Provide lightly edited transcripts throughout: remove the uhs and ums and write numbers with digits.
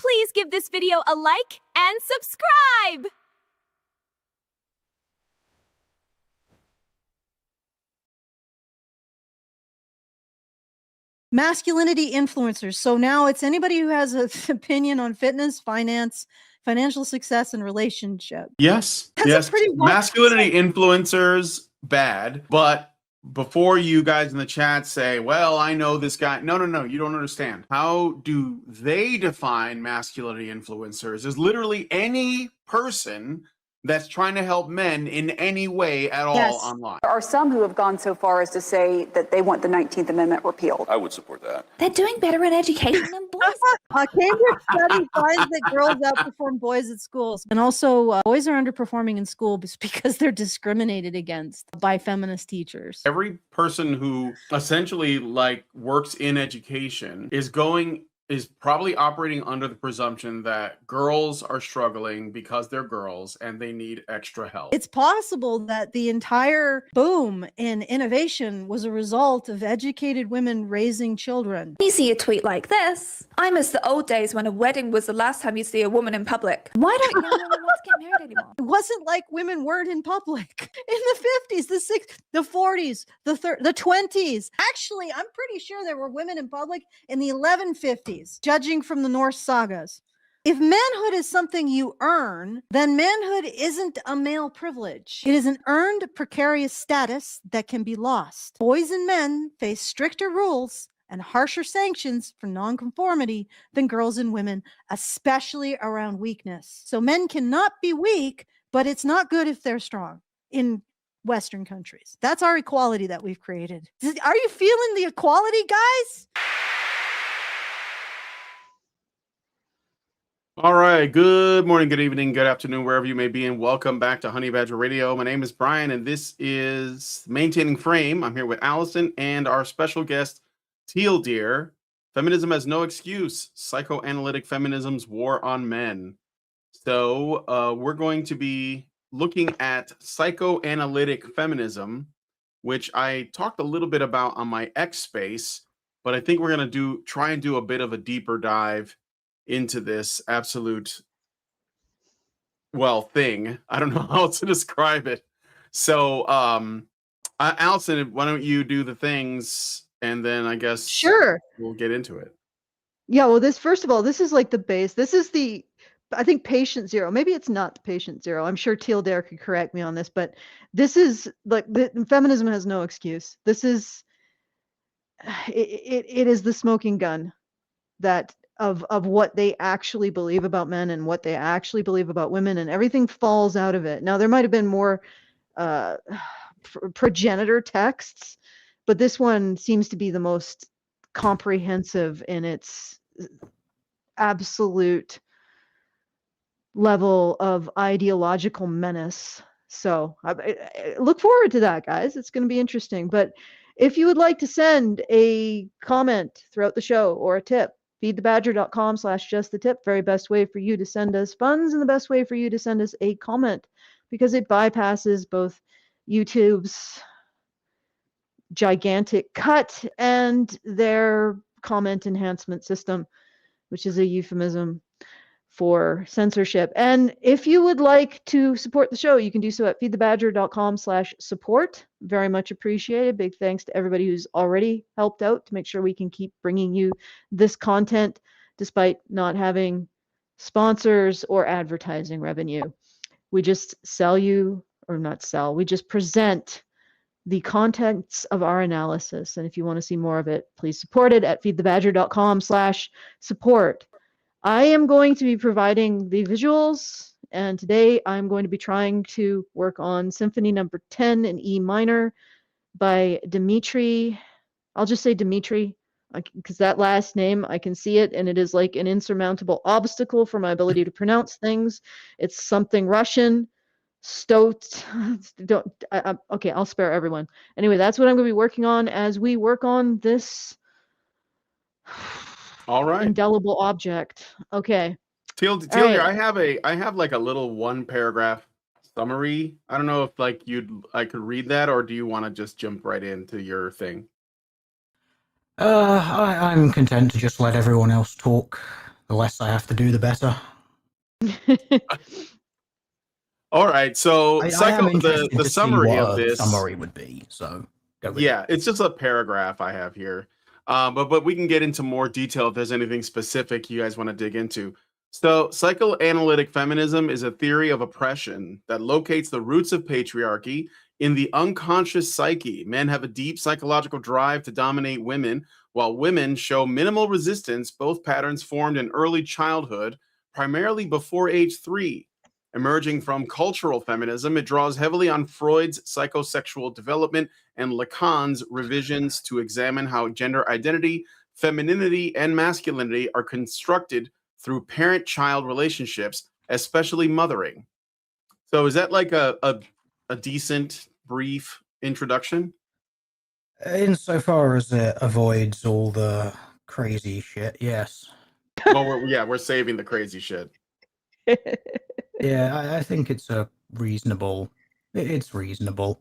Please give this video a like and subscribe! Masculinity influencers. So now it's anybody who has an opinion on fitness, finance, financial success, and relationship. Yes. That's yes. a pretty Masculinity influencers, bad. But before you guys in the chat say, well, I know this guy. No. You don't understand. How do they define masculinity influencers? Is literally any person that's trying to help men in any way at all online. There are some who have gone so far as to say that they want the 19th Amendment repealed. I would support that. They're doing better in education than boys. A Cambridge study finds that girls outperform boys at schools. And also, boys are underperforming in school because they're discriminated against by feminist teachers. Every person who essentially works in education is probably operating under the presumption that girls are struggling because they're girls and they need extra help. It's possible that the entire boom in innovation was a result of educated women raising children. You see a tweet like this: I miss the old days when a wedding was the last time you see a woman in public. Why don't young women want to get married anymore? It wasn't like women weren't in public in the 50s, the 60s, the 40s, the 20s. Actually, I'm pretty sure there were women in public in the 1150s. Judging from the Norse sagas. If manhood is something you earn, then manhood isn't a male privilege. It is an earned precarious status that can be lost. Boys and men face stricter rules and harsher sanctions for nonconformity than girls and women, especially around weakness. So men cannot be weak, but it's not good if they're strong in Western countries. That's our equality that we've created. Are you feeling the equality, guys? All right. Good morning, good evening, good afternoon, wherever you may be, and welcome back to Honey Badger Radio. My name is Brian, and this is Maintaining Frame. I'm here with Allison and our special guest, TL Dear. Feminism has no excuse. Psychoanalytic feminism's war on men. So we're going to be looking at psychoanalytic feminism, which I talked a little bit about on my X space, but I think we're going to try and do a bit of a deeper dive into this absolute thing. I don't know how to describe it. So Allison, why don't you do the things and then I guess sure we'll get into it. Yeah, well, first of all, this is like the base. This is I think patient zero. Maybe it's not the patient zero. I'm sure Teal Dare could correct me on this, but this is like feminism has no excuse. This is it is the smoking gun that of what they actually believe about men and what they actually believe about women, and everything falls out of it. Now, there might have been more progenitor texts, but this one seems to be the most comprehensive in its absolute level of ideological menace. So I look forward to that, guys. It's going to be interesting. But if you would like to send a comment throughout the show or a tip, feedthebadger.com/justthetip. Very best way for you to send us funds and the best way for you to send us a comment, because it bypasses both YouTube's gigantic cut and their comment enhancement system, which is a euphemism for censorship. And if you would like to support the show, you can do so at feedthebadger.com/support. Very much appreciated. Big thanks to everybody who's already helped out to make sure we can keep bringing you this content despite not having sponsors or advertising revenue. We just we just present the contents of our analysis. And if you want to see more of it, please support it at feedthebadger.com/support. I am going to be providing the visuals, and today I'm going to be trying to work on Symphony Number 10 in E minor by Dmitri. I'll just say Dmitri, because that last name, I can see it, and it is like an insurmountable obstacle for my ability to pronounce things. It's something Russian. Okay, I'll spare everyone. Anyway, that's what I'm going to be working on as we work on this. All right. Indelible object. Okay. Teal, right. I have like a little 1-paragraph summary. I don't know if I could read that, or do you want to just jump right into your thing? I'm content to just let everyone else talk. The less I have to do, the better. All right. So I am interested the to see summary what of a this. summary would be. So go with Yeah, it's just a paragraph I have here. But we can get into more detail if there's anything specific you guys want to dig into. So, psychoanalytic feminism is a theory of oppression that locates the roots of patriarchy in the unconscious psyche. Men have a deep psychological drive to dominate women, while women show minimal resistance. Both patterns formed in early childhood, primarily before age 3. Emerging from cultural feminism, it draws heavily on Freud's psychosexual development and Lacan's revisions to examine how gender identity, femininity, and masculinity are constructed through parent-child relationships, especially mothering. So is that like a decent, brief introduction? Insofar as it avoids all the crazy shit, yes. Well, we're saving the crazy shit. Yeah, I think it's a reasonable. It's reasonable.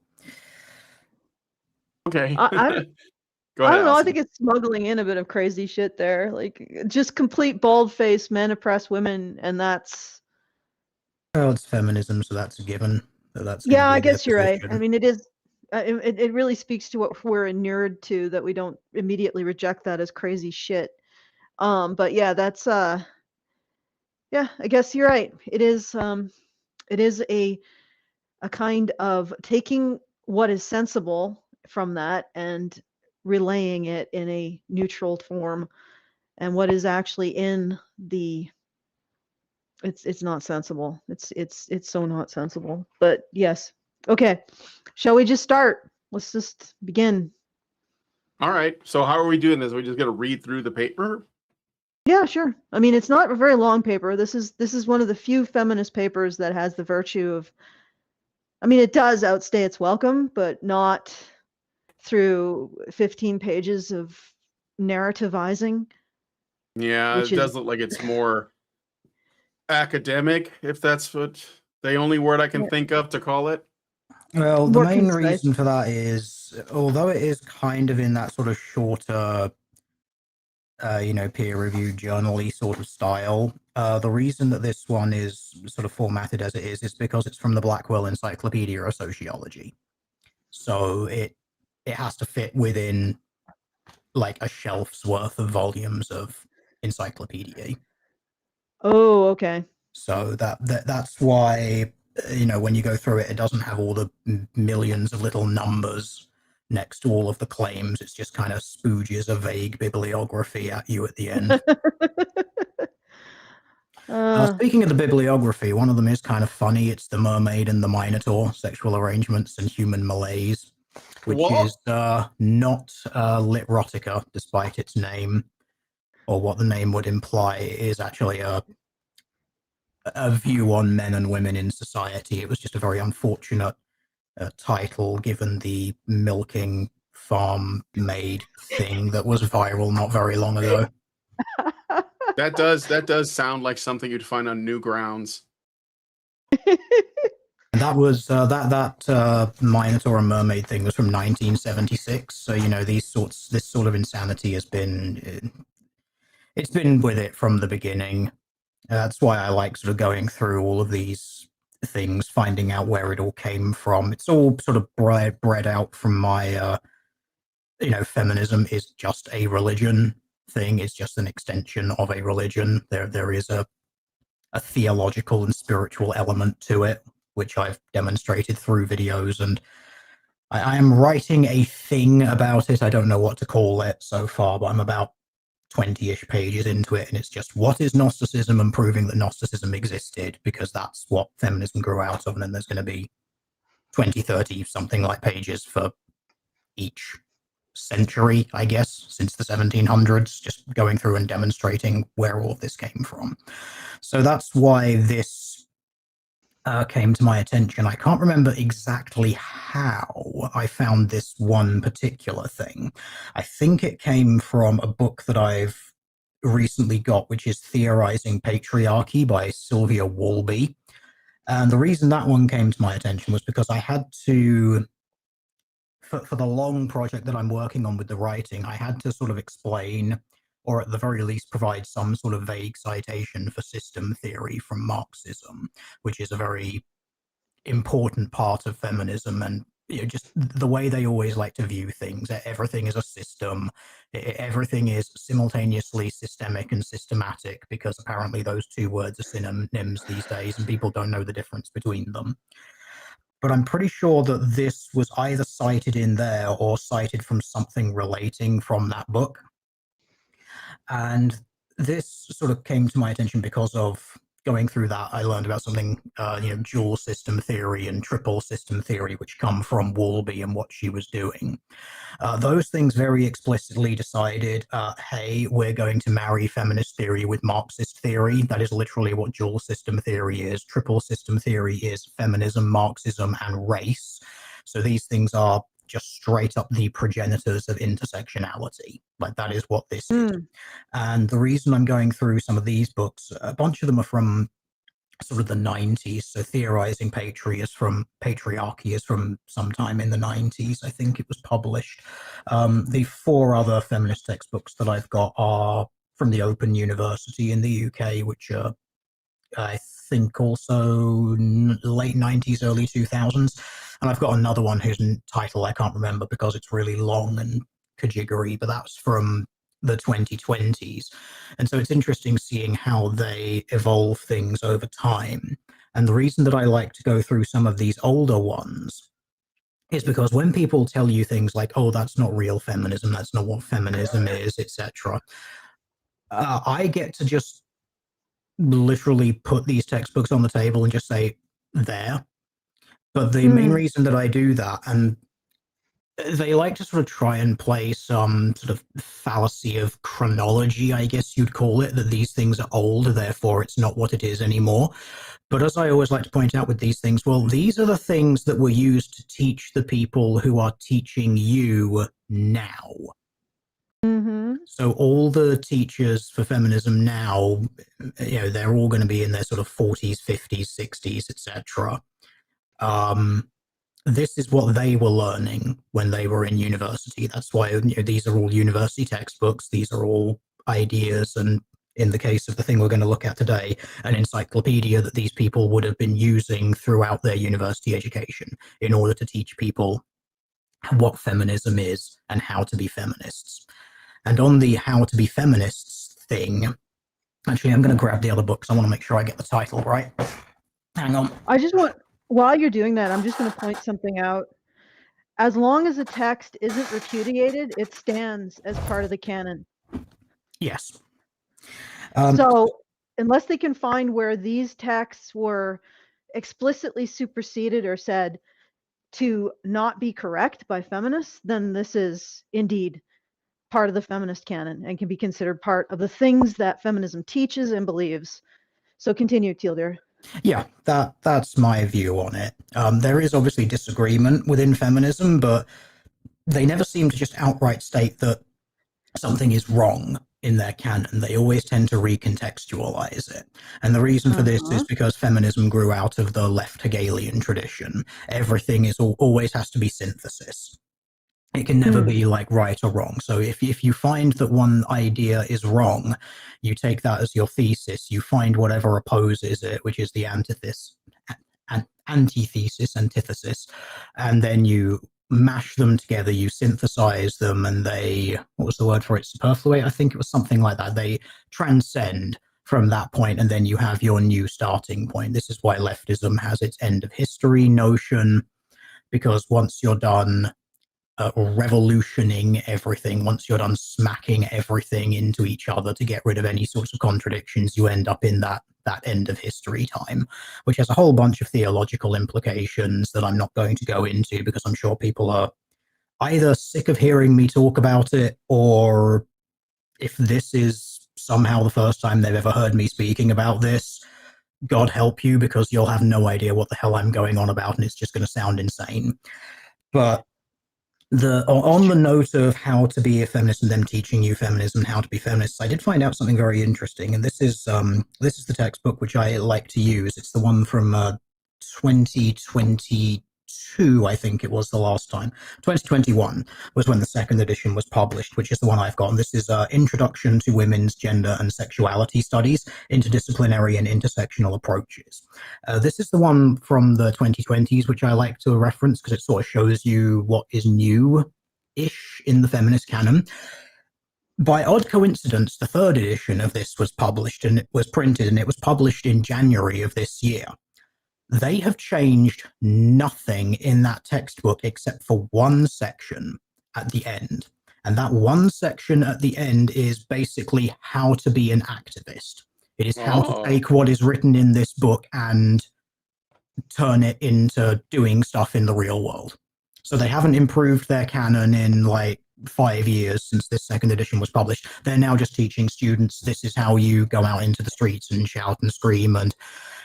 Okay. I Go ahead. don't know. I Allison. think it's smuggling in a bit of crazy shit there. Like just complete bald-faced men oppress women, and that's Well, it's feminism, so that's a given. That's gonna yeah. be I their guess you're right. I position. mean, it is. It really speaks to what we're inured to, that we don't immediately reject that as crazy shit. But yeah, that's yeah. I guess you're right. It is a kind of taking what is sensible from that and relaying it in a neutral form, and what is actually in the it's not sensible. It's so not sensible. But yes. Okay. Shall we just start? Let's just begin. All right. So how are we doing this? Are we just gonna read through the paper? Yeah, sure. I mean, it's not a very long paper. This is one of the few feminist papers that has the virtue of, I mean, it does outstay its welcome, but not through 15 pages of narrativizing. Yeah, Which it is does look like it's more academic, if that's what the only word I can think of to call it. Well, the more main concise. reason for that is, although it is kind of in that sort of shorter, peer-reviewed journal-y sort of style, the reason that this one is sort of formatted as it is because it's from the Blackwell Encyclopedia of Sociology. So it has to fit within like a shelf's worth of volumes of encyclopedia. Oh, okay. So that's why, when you go through it, it doesn't have all the millions of little numbers next to all of the claims. It's just kind of spooges a vague bibliography at you at the end. Speaking of the bibliography, one of them is kind of funny. It's The Mermaid and the Minotaur, Sexual Arrangements and Human Malaise, which is not Litrotica, despite its name, or what the name would imply. It is actually a view on men and women in society. It was just a very unfortunate title, given the milking farm maid thing that was viral not very long ago. That does sound like something you'd find on Newgrounds. That was that Minotaur and Mermaid thing was from 1976. So this sort of insanity has been it's been with it from the beginning. That's why I like sort of going through all of these things, finding out where it all came from. It's all sort of bred out from my, feminism is just a religion thing. It's just an extension of a religion. There is a theological and spiritual element to it, which I've demonstrated through videos, and I am writing a thing about it. I don't know what to call it so far, but I'm about 20-ish pages into it, and it's just what is Gnosticism and proving that Gnosticism existed, because that's what feminism grew out of. And then there's going to be 20, 30 something like pages for each century, I guess, since the 1700s, just going through and demonstrating where all of this came from. So that's why this came to my attention. I can't remember exactly how I found this one particular thing. I think it came from a book that I've recently got, which is Theorizing Patriarchy by Sylvia Walby. And the reason that one came to my attention was because I had to, for the long project that I'm working on with the writing, I had to sort of explain or at the very least provide some sort of vague citation for system theory from Marxism, which is a very important part of feminism. And just the way they always like to view things, everything is a system, everything is simultaneously systemic and systematic, because apparently those two words are synonyms these days and people don't know the difference between them. But I'm pretty sure that this was either cited in there or cited from something relating from that book. And this sort of came to my attention because of going through that. I learned about something, dual system theory and triple system theory, which come from Wolby and what she was doing. Those things very explicitly decided, hey, we're going to marry feminist theory with Marxist theory. That is literally what dual system theory is. Triple system theory is feminism, Marxism, and race. So these things are just straight up the progenitors of intersectionality. Like, that is what this is. And the reason I'm going through some of these books, a bunch of them are from sort of the 90s. So Theorizing Patriarchy is from sometime in the 90s, I think it was published. The 4 other feminist textbooks that I've got are from the Open University in the UK, which are, I think, also late 90s, early 2000s. And I've got another one whose title I can't remember because it's really long and kajiggery, but that's from the 2020s. And so it's interesting seeing how they evolve things over time. And the reason that I like to go through some of these older ones is because when people tell you things like, oh, that's not real feminism, that's not what feminism is, etc., I get to just literally put these textbooks on the table and just say, there. But the main reason that I do that, and they like to sort of try and play some sort of fallacy of chronology, I guess you'd call it, that these things are old, therefore it's not what it is anymore. But as I always like to point out with these things, well, these are the things that were used to teach the people who are teaching you now. So all the teachers for feminism now, they're all going to be in their sort of 40s, 50s, 60s, etc. This is what they were learning when they were in university. That's why these are all university textbooks. These are all ideas, and in the case of the thing we're going to look at today, an encyclopedia that these people would have been using throughout their university education in order to teach people what feminism is and how to be feminists. And on the how to be feminists thing, actually, I'm going to grab the other books. I want to make sure I get the title right. Hang on. While you're doing that, I'm just going to point something out. As long as the text isn't repudiated, it stands as part of the canon. Yes. So unless they can find where these texts were explicitly superseded or said to not be correct by feminists, then this is indeed part of the feminist canon and can be considered part of the things that feminism teaches and believes. So continue, Teal dear. Yeah, that's my view on it. There is obviously disagreement within feminism, but they never seem to just outright state that something is wrong in their canon. They always tend to recontextualize it. And the reason for this is because feminism grew out of the left Hegelian tradition. Everything is always has to be synthesis. It can never be like right or wrong. So if you find that one idea is wrong, you take that as your thesis, you find whatever opposes it, which is the antithesis, and then you mash them together, you synthesize them, and they, what was the word for it, superfluate? I think it was something like that. They transcend from that point, and then you have your new starting point. This is why leftism has its end of history notion, because once you're done revolutioning everything, once you're done smacking everything into each other to get rid of any sorts of contradictions, you end up in that end of history time, which has a whole bunch of theological implications that I'm not going to go into because I'm sure people are either sick of hearing me talk about it, or if this is somehow the first time they've ever heard me speaking about this, God help you, because you'll have no idea what the hell I'm going on about and it's just going to sound insane. But on the note of how to be a feminist and them teaching you feminism and how to be feminists, I did find out something very interesting, and this is the textbook which I like to use. It's the one from 2022, 2022, I think it was the last time. 2021 was when the second edition was published, which is the one I've got. And this is Introduction to Women's Gender and Sexuality Studies, Interdisciplinary and Intersectional Approaches. This is the one from the 2020s, which I like to reference because it sort of shows you what is new-ish in the feminist canon. By odd coincidence, the third edition of this was published and it was printed and it was published in January of this year. They have changed nothing in that textbook except for one section at the end. And that one section at the end is basically how to be an activist. It is how to take what is written in this book and turn it into doing stuff in the real world. So they haven't improved their canon in like 5 years since this second edition was published. They're now just teaching students this is how you go out into the streets and shout and scream and,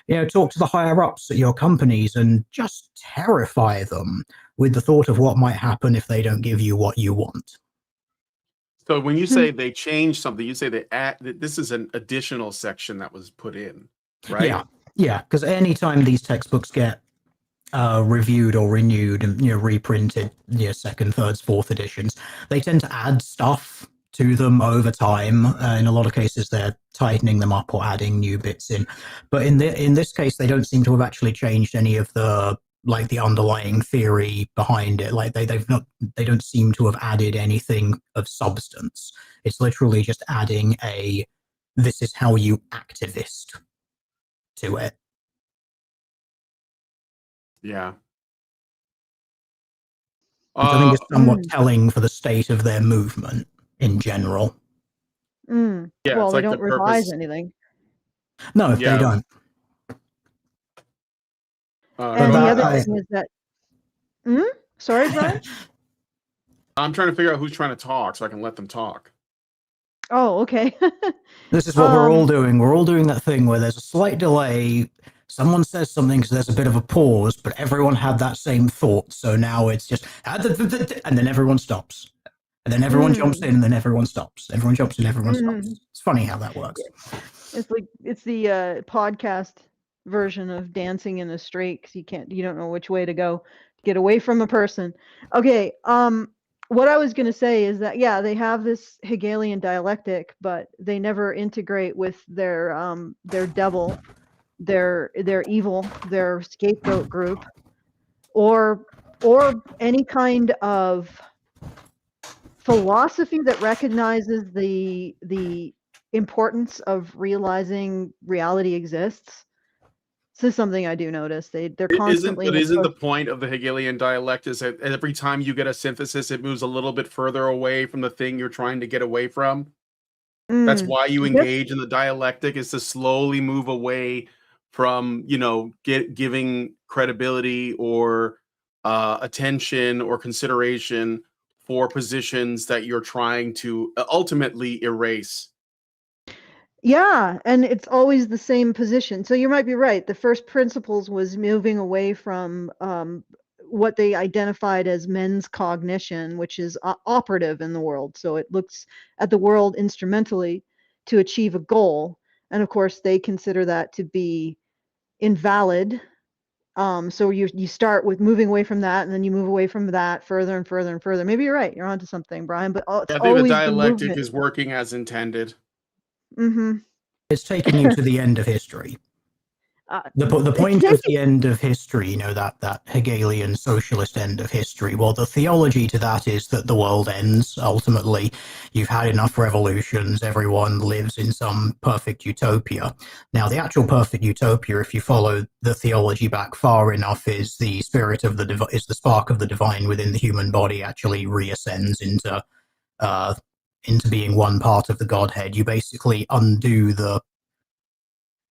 you know, talk to the higher ups at your companies and just terrify them with the thought of what might happen if they don't give you what you want. So when you say they changed something, you say that this is an additional section that was put in, right? Yeah, because anytime these textbooks get reviewed or renewed and, you know, reprinted, you know, second, thirds, fourth editions, they tend to add stuff to them over time. In a lot of cases, they're tightening them up or adding new bits in. But in this case, they don't seem to have actually changed any of the the underlying theory behind it. Like they don't seem to have added anything of substance. It's literally just adding this is how you activist to it. Yeah. Which I think is somewhat telling for the state of their movement in general. Yeah, well, they don't revise anything. No, they don't. And the other thing is that... Sorry, Brian? I'm trying to figure out who's trying to talk so I can let them talk. Oh, okay. This is what we're all doing. We're all doing that thing where there's a slight delay. Someone says something, so there's a bit of a pause, but everyone had that same thought. So now it's just, and then everyone stops. And then everyone jumps in, and then everyone stops. Everyone jumps in, everyone stops. It's funny how that works. It's the podcast version of dancing in the street, because you don't know which way to go to get away from a person. Okay, what I was going to say is that, yeah, they have this Hegelian dialectic, but they never integrate with their devil, their evil, their scapegoat group, or any kind of philosophy that recognizes the importance of realizing reality exists. This is something I do notice. They're constantly... Isn't the point of the Hegelian dialect is that every time you get a synthesis, it moves a little bit further away from the thing you're trying to get away from? That's why you engage in the dialectic, is to slowly move away from, giving credibility or attention or consideration for positions that you're trying to ultimately erase. Yeah, and it's always the same position. So you might be right. The first principles was moving away from what they identified as men's cognition, which is operative in the world. So it looks at the world instrumentally to achieve a goal. And of course, they consider that to be invalid. So you start with moving away from that, and then you move away from that further and further and further. Maybe you're right. You're onto something, Brian. But it's I think always the dialectic the is working as intended. It's taking you to the end of history. The point of the end of history, that Hegelian socialist end of history, well, the theology to that is that the world ends. Ultimately, you've had enough revolutions. Everyone lives in some perfect utopia. Now, the actual perfect utopia, if you follow the theology back far enough, is the spirit of the spark of the divine within the human body actually reascends into being one part of the Godhead. You basically undo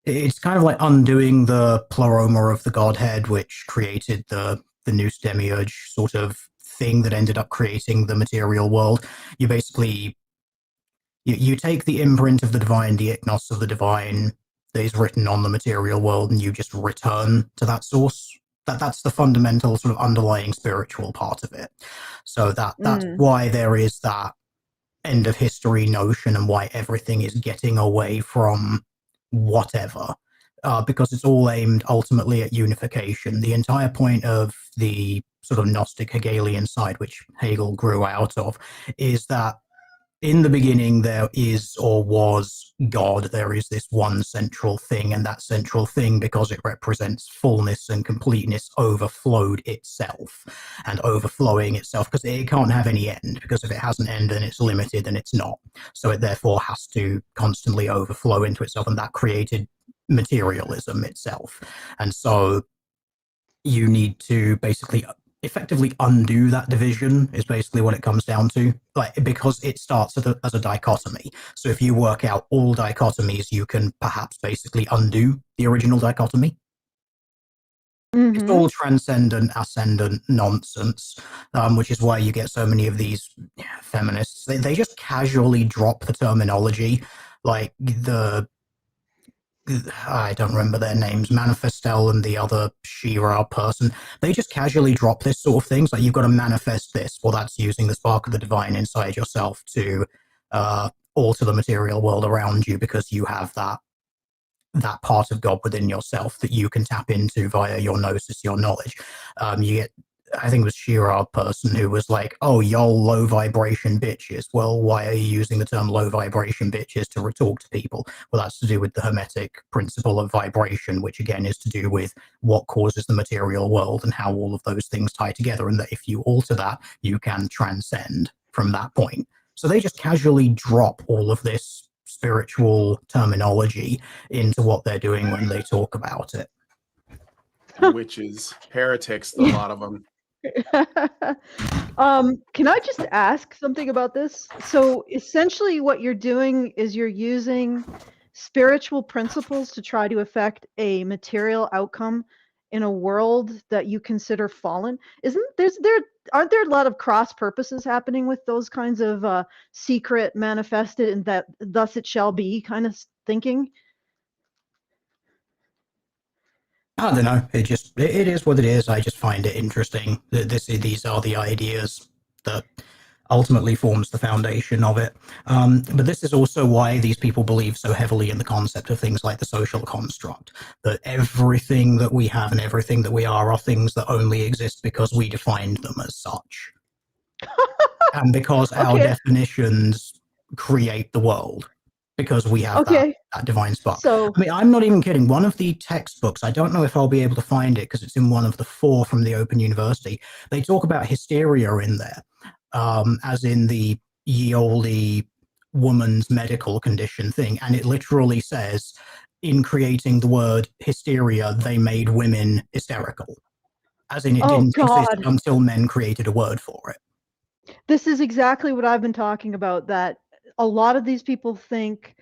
it's kind of like undoing the pleroma of the Godhead, which created the nous demiurge sort of thing that ended up creating the material world. You basically, you take the imprint of the divine, the ichnos of the divine that is written on the material world, and you just return to that source. That's the fundamental sort of underlying spiritual part of it. So that's why there is that end of history notion, and why everything is getting away from whatever. because it's all aimed ultimately at unification. The entire point of the sort of gnostic Hegelian side, which Hegel grew out of, is that in the beginning there is or was God. There is this one central thing, and that central thing, because it represents fullness and completeness, overflowed itself. And overflowing itself, because it can't have any end, because if it has an end then it's limited and it's not. So it therefore has to constantly overflow into itself, and that created materialism itself. And so you need to basically effectively undo that division, is basically what it comes down to, like, because it starts as a dichotomy. So if you work out all dichotomies, you can perhaps basically undo the original dichotomy. It's all transcendent, ascendant nonsense, which is why you get so many of these feminists. They just casually drop the terminology, like I don't remember their names, Manifestel and the other Shira person. They just casually drop this sort of things. Like, you've got to manifest this. Well, that's using the spark of the divine inside yourself to alter the material world around you, because you have that part of God within yourself that you can tap into via your gnosis, your knowledge. You get, I think it was Shira person who was like, oh, y'all low vibration bitches. Well, why are you using the term low vibration bitches to talk to people? Well, that's to do with the Hermetic principle of vibration, which again is to do with what causes the material world and how all of those things tie together, and that if you alter that, you can transcend from that point. So they just casually drop all of this spiritual terminology into what they're doing when they talk about it. Witches, heretics, a lot of them. Can I just ask something about this? So essentially what you're doing is you're using spiritual principles to try to affect a material outcome in a world that you consider fallen. Aren't there a lot of cross purposes happening with those kinds of secret manifested and that thus it shall be kind of thinking? I don't know. It is what it is. I just find it interesting that these are the ideas that ultimately forms the foundation of it. But this is also why these people believe so heavily in the concept of things like the social construct, that everything that we have and everything that we are things that only exist because we defined them as such. And because our definitions create the world. Because we have that divine spark. So, I mean, I'm not even kidding. One of the textbooks, I don't know if I'll be able to find it because it's in one of the 4 from the Open University. They talk about hysteria in there, as in the ye olde woman's medical condition thing. And it literally says, in creating the word hysteria, they made women hysterical. As in, it didn't exist until men created a word for it. This is exactly what I've been talking about, that a lot of these people think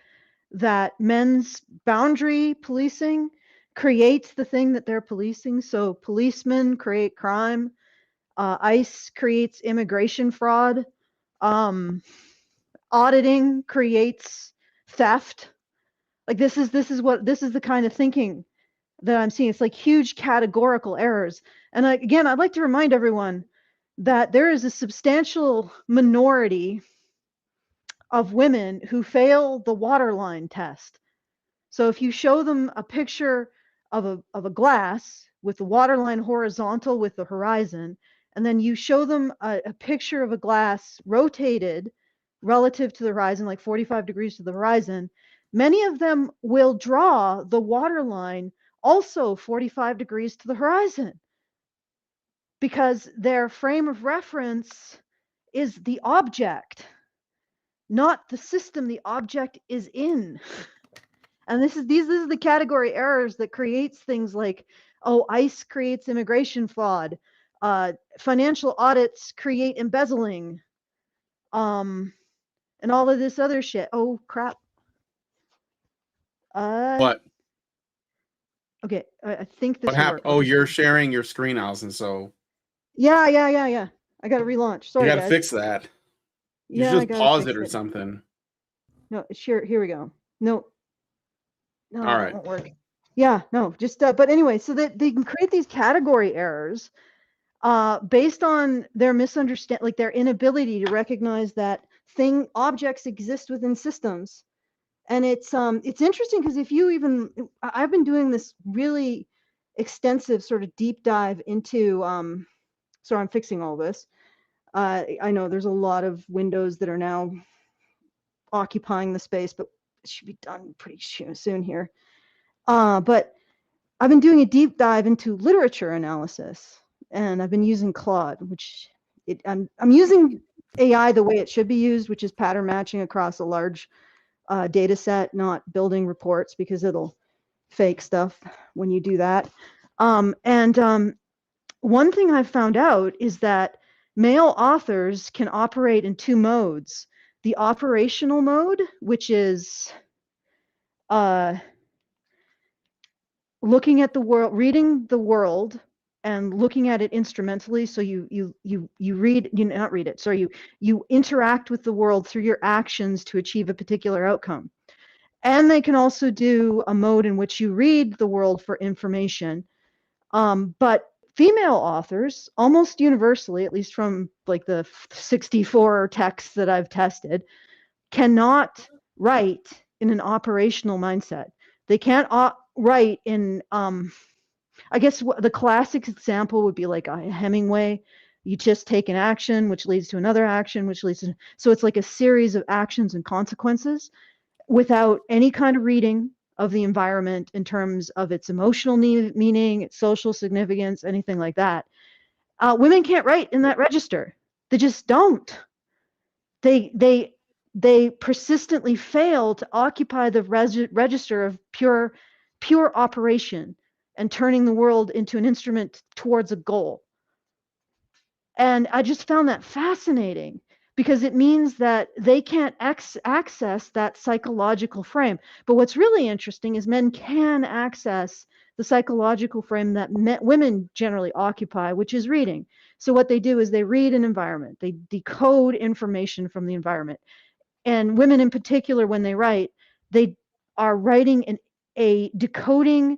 that men's boundary policing creates the thing that they're policing. So policemen create crime, ICE creates immigration fraud, auditing creates theft. Like this is the kind of thinking that I'm seeing. It's like huge categorical errors. And again, I'd like to remind everyone that there is a substantial minority of women who fail the waterline test. So if you show them a picture of a glass with the waterline horizontal with the horizon, and then you show them a picture of a glass rotated relative to the horizon, like 45 degrees to the horizon, many of them will draw the waterline also 45 degrees to the horizon, because their frame of reference is the object, not the system the object is in. And this is the category errors that creates things like, oh, ICE creates immigration fraud, financial audits create embezzling, and all of this other shit. Oh crap. What? Okay, I think this What will happened? work. Oh, you're sharing your screen, Alison, so Yeah. I gotta relaunch. Sorry, you gotta guys. fix that. You Yeah, should I just gotta pause fix it or something. No, sure. Here we go. No, All that right. won't work. Yeah, no, just but anyway, so that they can create these category errors based on their misunderstand, like their inability to recognize that objects exist within systems, And it's interesting because if you even, I've been doing this really extensive sort of deep dive into, so I'm fixing all this. I know there's a lot of windows that are now occupying the space, but it should be done pretty soon here. But I've been doing a deep dive into literature analysis, and I've been using Claude, which I'm using AI the way it should be used, which is pattern matching across a large data set, not building reports, because it'll fake stuff when you do that. One thing I've found out is that male authors can operate in two modes. The operational mode, which is looking at the world, reading the world, and looking at it instrumentally. So you read, not read it. Sorry, you interact with the world through your actions to achieve a particular outcome. And they can also do a mode in which you read the world for information. But female authors, almost universally, at least from like the 64 texts that I've tested, cannot write in an operational mindset. They can't write in, I guess the classic example would be like a Hemingway. You just take an action, which leads to another action, which leads to, so it's like a series of actions and consequences without any kind of reading of the environment in terms of its emotional meaning, its social significance, anything like that. Women can't write in that register. They just don't. They persistently fail to occupy the register of pure operation and turning the world into an instrument towards a goal. And I just found that fascinating, because it means that they can't access that psychological frame. But what's really interesting is men can access the psychological frame that women generally occupy, which is reading. So what they do is they read an environment, they decode information from the environment. And women in particular, when they write, they are writing decoding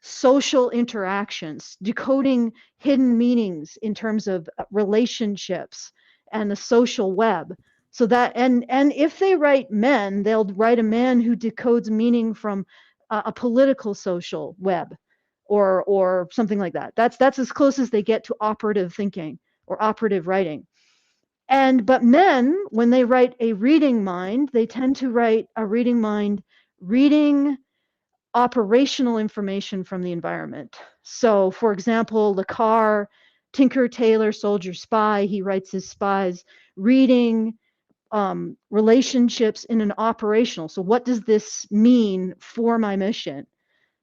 social interactions, decoding hidden meanings in terms of relationships and the social web. So that, and if they write men, they'll write a man who decodes meaning from a political social web or something like that. That's as close as they get to operative thinking or operative writing. But men, when they write a reading mind, they tend to write a reading mind reading operational information from the environment. So, for example, the car, Tinker, Tailor, Soldier, Spy, he writes his spies reading relationships in an operational. So what does this mean for my mission?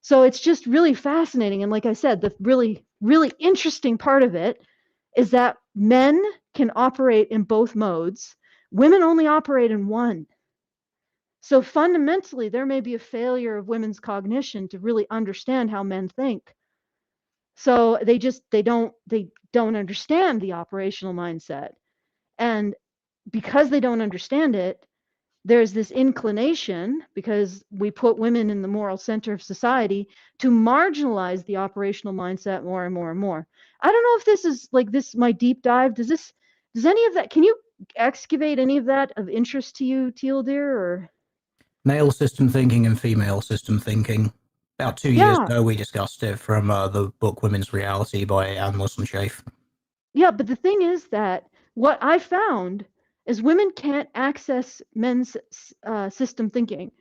So it's just really fascinating. And like I said, the really, really interesting part of it is that men can operate in both modes. Women only operate in one. So fundamentally, there may be a failure of women's cognition to really understand how men think. So they don't understand the operational mindset. And because they don't understand it, there's this inclination, because we put women in the moral center of society, to marginalize the operational mindset more and more and more. I don't know if this is like this, my deep dive. Does any of that, can you excavate any of that of interest to you, Teal dear, or? Male system thinking and female system thinking. About 2 years ago, we discussed it from the book Women's Reality by Anne Musson-Schaef. Yeah, but the thing is that what I found is women can't access men's system thinking.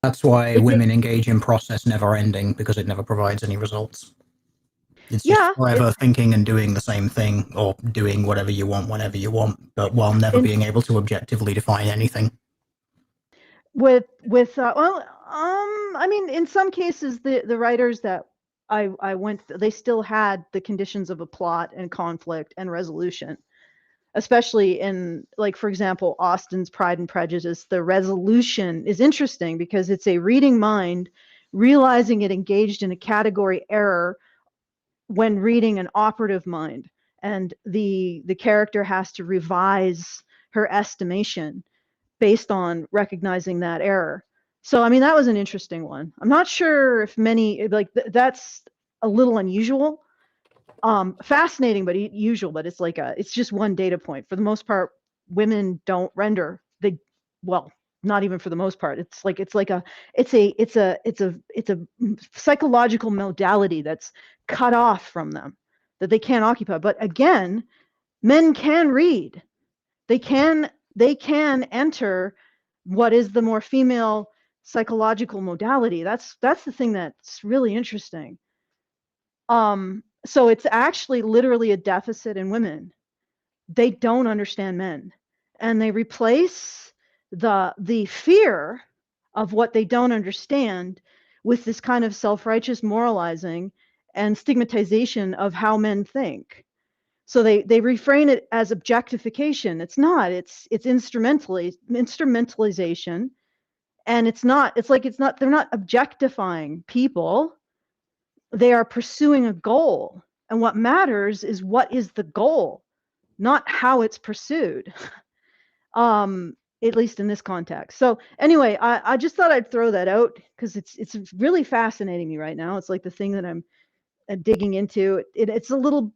That's why women engage in process never ending, because it never provides any results. It's just forever thinking and doing the same thing, or doing whatever you want whenever you want, but while never being able to objectively define anything. I mean, in some cases, the writers that I went, they still had the conditions of a plot and conflict and resolution, especially in, like, for example, Austen's Pride and Prejudice. The resolution is interesting because it's a reading mind realizing it engaged in a category error when reading an operative mind, and the character has to revise her estimation based on recognizing that error. So, I mean, that was an interesting one. I'm not sure if many, like, that's a little unusual. Fascinating, but usual, but it's like it's just one data point. For the most part, women don't render. Well, not even for the most part. It's a psychological modality that's cut off from them, that they can't occupy. But again, men can read. They can enter what is the more female psychological modality. That's the thing that's really interesting. So it's actually literally a deficit in women. They don't understand men, and they replace the fear of what they don't understand with this kind of self-righteous moralizing and stigmatization of how men think. So they reframe it as objectification. It's not. It's instrumentalization, and it's not. They're not objectifying people. They are pursuing a goal, and what matters is what is the goal, not how it's pursued. At least in this context. So anyway, I just thought I'd throw that out because it's really fascinating me right now. It's like the thing that I'm digging into. It's a little,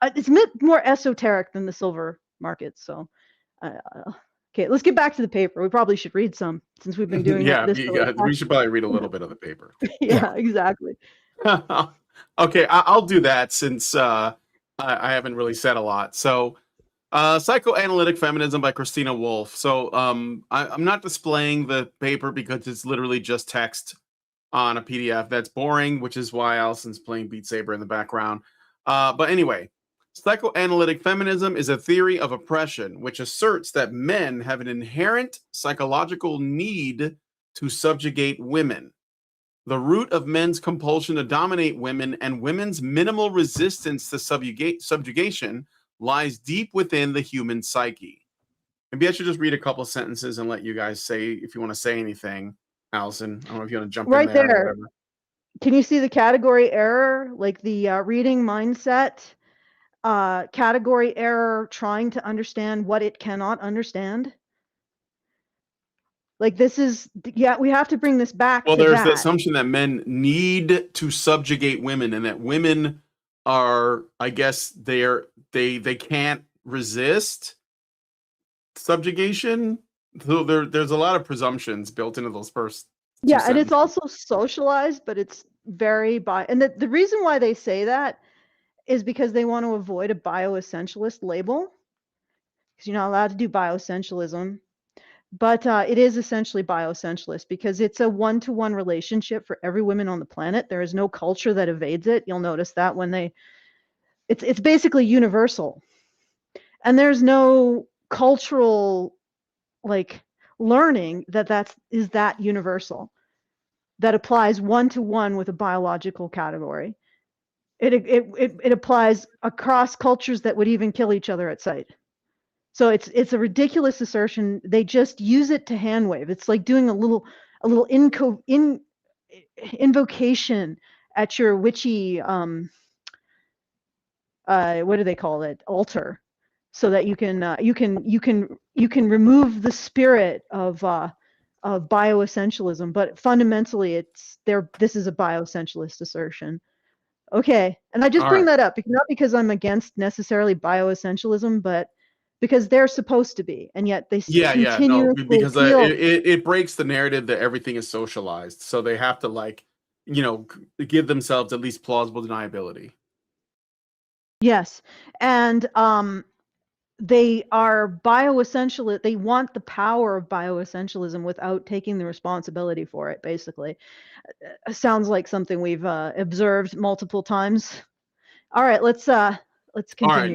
it's a bit more esoteric than the silver market. So, okay, let's get back to the paper. We probably should read some since we've been doing this. Yeah, we should probably read a little bit of the paper. Yeah, exactly. Okay, I'll do that since I haven't really said a lot. So, Psychoanalytic Feminism by Christina Wolf. So I'm not displaying the paper because it's literally just text on a PDF. That's boring, which is why Allison's playing Beat Saber in the background. But anyway, Psychoanalytic Feminism is a theory of oppression which asserts that men have an inherent psychological need to subjugate women. The root of men's compulsion to dominate women and women's minimal resistance to subjugation lies deep within the human psyche. Maybe I should just read a couple sentences and let you guys say if you want to say anything. Allison, I don't know if you want to jump right in there. There. Can you see the category error, like the reading mindset? Category error, trying to understand what it cannot understand. Like this is, yeah, we have to bring this back. Well, to there's the that. assumption that men need to subjugate women, and that women are, I guess, they can't resist subjugation. So there's a lot of presumptions built into those first. Yeah, and it's also socialized, but it's very and the reason why they say that is because they want to avoid a bioessentialist label, because you're not allowed to do bioessentialism. But it is essentially bioessentialist because it's a one-to-one relationship for every woman on the planet. There is no culture that evades it. You'll notice that when it's basically universal, and there's no cultural like learning that universal that applies one-to-one with a biological category. It applies across cultures that would even kill each other at sight. So it's a ridiculous assertion. They just use it to hand wave. It's like doing a little invocation at your witchy what do they call it, altar, so that you can remove the spirit of bioessentialism. But fundamentally, this is a bioessentialist assertion. Okay, and I just bring that up not because I'm against necessarily bioessentialism, but because they're supposed to be, and yet they continuously because it breaks the narrative that everything is socialized, so they have to give themselves at least plausible deniability. Yes, and they are bioessentialist. They want the power of bioessentialism without taking the responsibility for it. Basically, sounds like something we've observed multiple times. All right, let's continue. All right,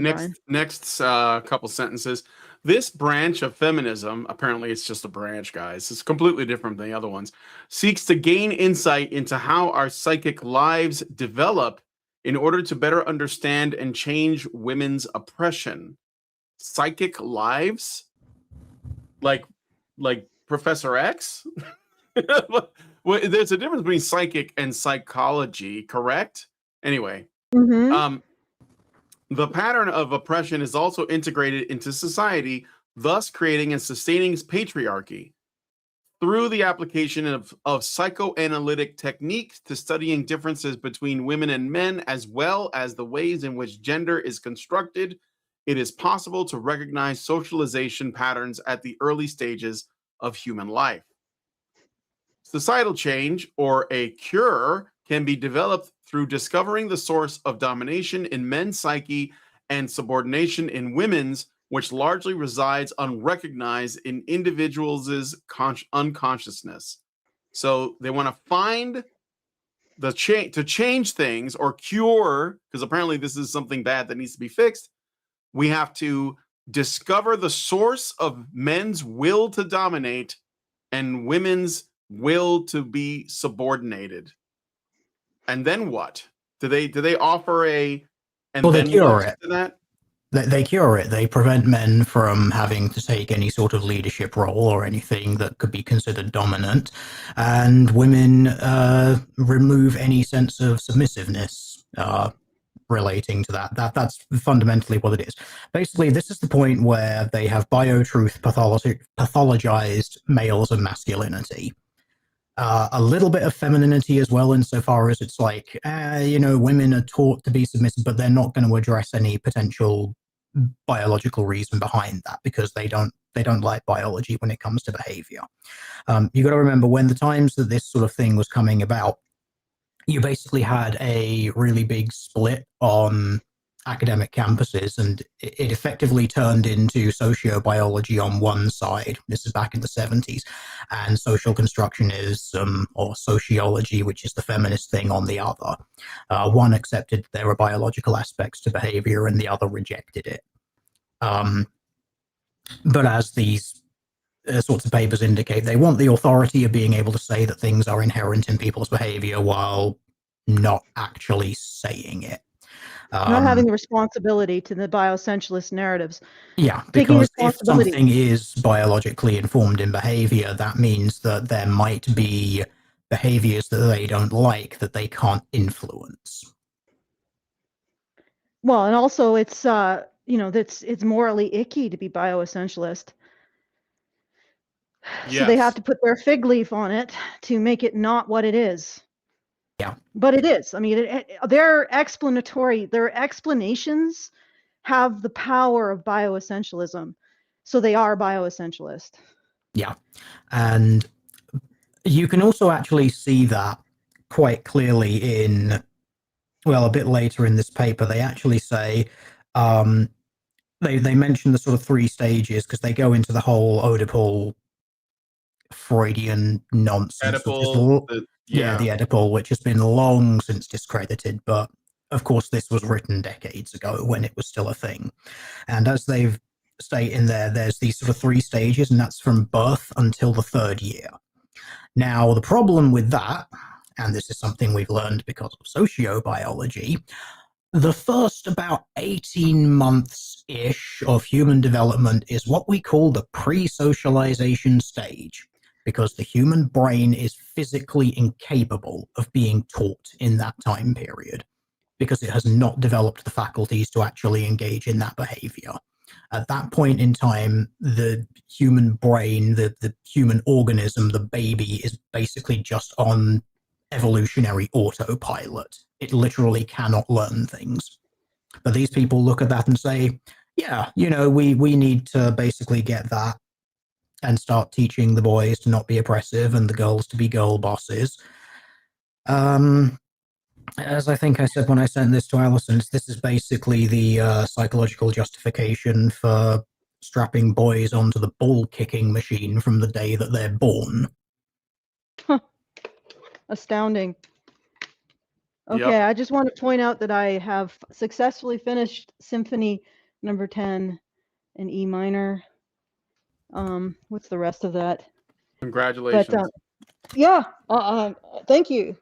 next couple sentences. This branch of feminism, apparently it's just a branch, guys, it's completely different than the other ones, seeks to gain insight into how our psychic lives develop in order to better understand and change women's oppression. Psychic lives? Like Professor X? Well, there's a difference between psychic and psychology, correct? Anyway. Mm-hmm. The pattern of oppression is also integrated into society, thus creating and sustaining patriarchy. Through the application of psychoanalytic techniques to studying differences between women and men, as well as the ways in which gender is constructed, it is possible to recognize socialization patterns at the early stages of human life. Societal change, or a cure, can be developed through discovering the source of domination in men's psyche and subordination in women's, which largely resides unrecognized in individuals' unconsciousness. So they want to find the to change things or cure, because apparently this is something bad that needs to be fixed. We have to discover the source of men's will to dominate and women's will to be subordinated. And then what? Do they offer a and Well, they then cure what it. to that? They cure it. They prevent men from having to take any sort of leadership role or anything that could be considered dominant, and women remove any sense of submissiveness relating to that. That's fundamentally what it is. Basically, this is the point where they have biotruth pathologized males and masculinity. A little bit of femininity as well, insofar as it's like, women are taught to be submissive, but they're not going to address any potential biological reason behind that because they don't like biology when it comes to behavior. You got to remember, when the times that this sort of thing was coming about, you basically had a really big split on academic campuses, and it effectively turned into sociobiology on one side. This is back in the 70s, and social constructionism or sociology, which is the feminist thing, on the other. One accepted there were biological aspects to behavior and the other rejected it. But as these sorts of papers indicate, they want the authority of being able to say that things are inherent in people's behavior while not actually saying it. Not having the responsibility to the bioessentialist narratives. Yeah, Taking because if responsibility. something is biologically informed in behavior, that means that there might be behaviors that they don't like that they can't influence. Well, and also it's it's morally icky to be bioessentialist. Yes. So they have to put their fig leaf on it to make it not what it is. Yeah. But it is. I mean, their explanations have the power of bioessentialism. So they are bioessentialist. Yeah. And you can also actually see that quite clearly in, well, a bit later in this paper, they actually say, they mention the sort of 3 stages because they go into the whole Oedipal Freudian nonsense. Oedipal, the Oedipal, which has been long since discredited, but of course this was written decades ago when it was still a thing. And as they've stated in there, there's these sort of 3 stages, and that's from birth until the 3rd year. Now, the problem with that, and this is something we've learned because of sociobiology, the first about 18 months-ish of human development is what we call the pre-socialization stage, because the human brain is physically incapable of being taught in that time period, because it has not developed the faculties to actually engage in that behavior. At that point in time, the human brain, the human organism, the baby, is basically just on evolutionary autopilot. It literally cannot learn things. But these people look at that and say, yeah, we need to basically get that and start teaching the boys to not be oppressive and the girls to be girl bosses. As I think I said when I sent this to Alison, this is basically the psychological justification for strapping boys onto the ball kicking machine from the day that they're born. Astounding. Okay, Yep. I just want to point out that I have successfully finished Symphony number 10 in E minor. What's the rest of that? Congratulations. But yeah, thank you.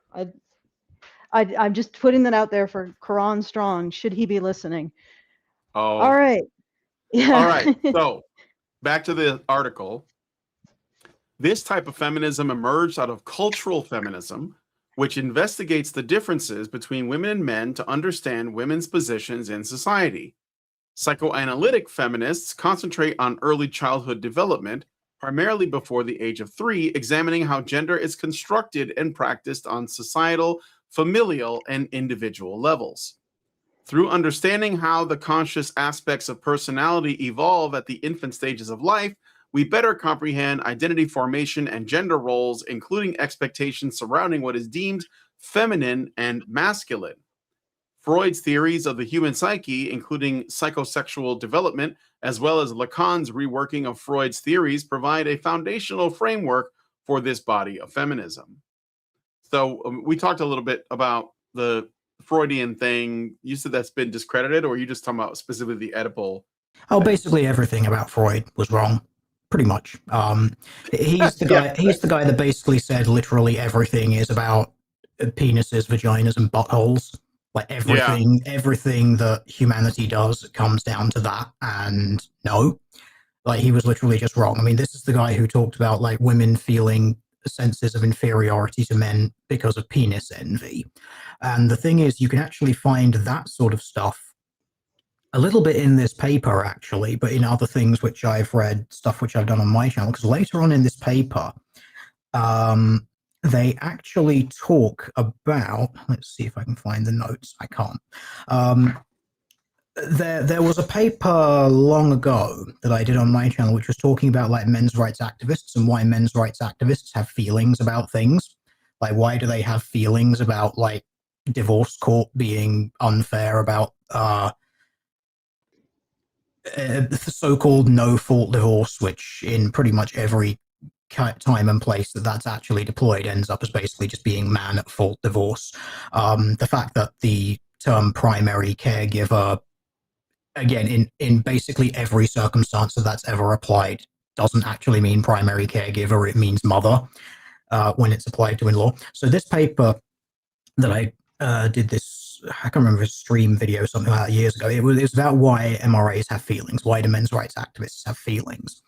I'm just putting that out there for Quran Strong, should he be listening. Oh. All right. Yeah. All right. So back to the article. This type of feminism emerged out of cultural feminism, which investigates the differences between women and men to understand women's positions in society. Psychoanalytic feminists concentrate on early childhood development, primarily before the age of 3, examining how gender is constructed and practiced on societal, familial, and individual levels. Through understanding how the conscious aspects of personality evolve at the infant stages of life, we better comprehend identity formation and gender roles, including expectations surrounding what is deemed feminine and masculine. Freud's theories of the human psyche, including psychosexual development, as well as Lacan's reworking of Freud's theories, provide a foundational framework for this body of feminism. So we talked a little bit about the Freudian thing. You said that's been discredited, or are you just talking about specifically the Oedipal? Oh, basically everything about Freud was wrong, pretty much. He's the guy. He's the guy that basically said literally everything is about penises, vaginas, and buttholes. Like everything that humanity does comes down to that. And no, like he was literally just wrong. I mean, this is the guy who talked about like women feeling senses of inferiority to men because of penis envy. And the thing is, you can actually find that sort of stuff a little bit in this paper, actually, but in other things which I've read, stuff which I've done on my channel, because later on in this paper, they actually talk about, let's see if I can find the notes. I can't. There was a paper long ago that I did on my channel, which was talking about like men's rights activists and why men's rights activists have feelings about things. Like, why do they have feelings about like divorce court being unfair, about the so-called no-fault divorce, which in pretty much every time and place that's actually deployed ends up as basically just being man at fault divorce. The fact that the term primary caregiver, again, in basically every circumstance that's ever applied, doesn't actually mean primary caregiver, it means mother when it's applied to in-law. So this paper that I did this, I can't remember, a stream video or something like that years ago, it was about why MRAs have feelings, why do men's rights activists have feelings.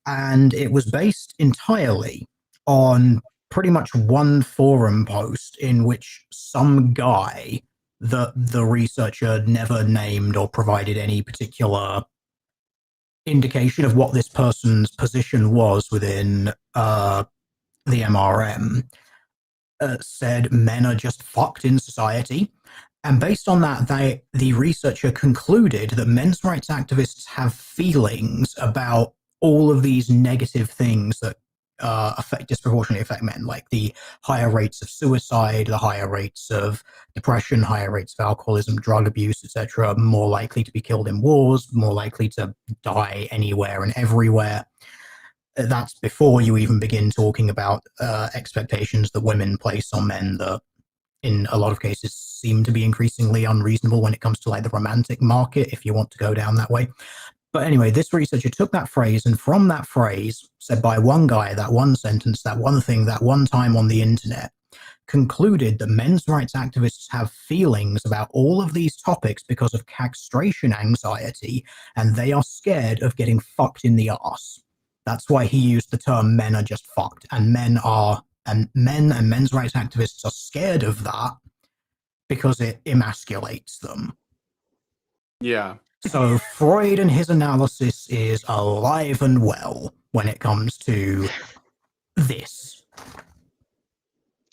And it was based entirely on pretty much one forum post in which some guy that the researcher never named or provided any particular indication of what this person's position was within the MRM said men are just fucked in society. And based on that, the researcher concluded that men's rights activists have feelings about all of these negative things that disproportionately affect men, like the higher rates of suicide, the higher rates of depression, higher rates of alcoholism, drug abuse, etc., more likely to be killed in wars, more likely to die anywhere and everywhere. That's before you even begin talking about expectations that women place on men that in a lot of cases seem to be increasingly unreasonable when it comes to like the romantic market, if you want to go down that way. But anyway, this researcher took that phrase, and from that phrase, said by one guy, that one sentence, that one thing, that one time on the internet, concluded that men's rights activists have feelings about all of these topics because of castration anxiety, and they are scared of getting fucked in the arse. That's why he used the term men are just fucked, and men and men's rights activists are scared of that because it emasculates them. Yeah. So Freud and his analysis is alive and well when it comes to this.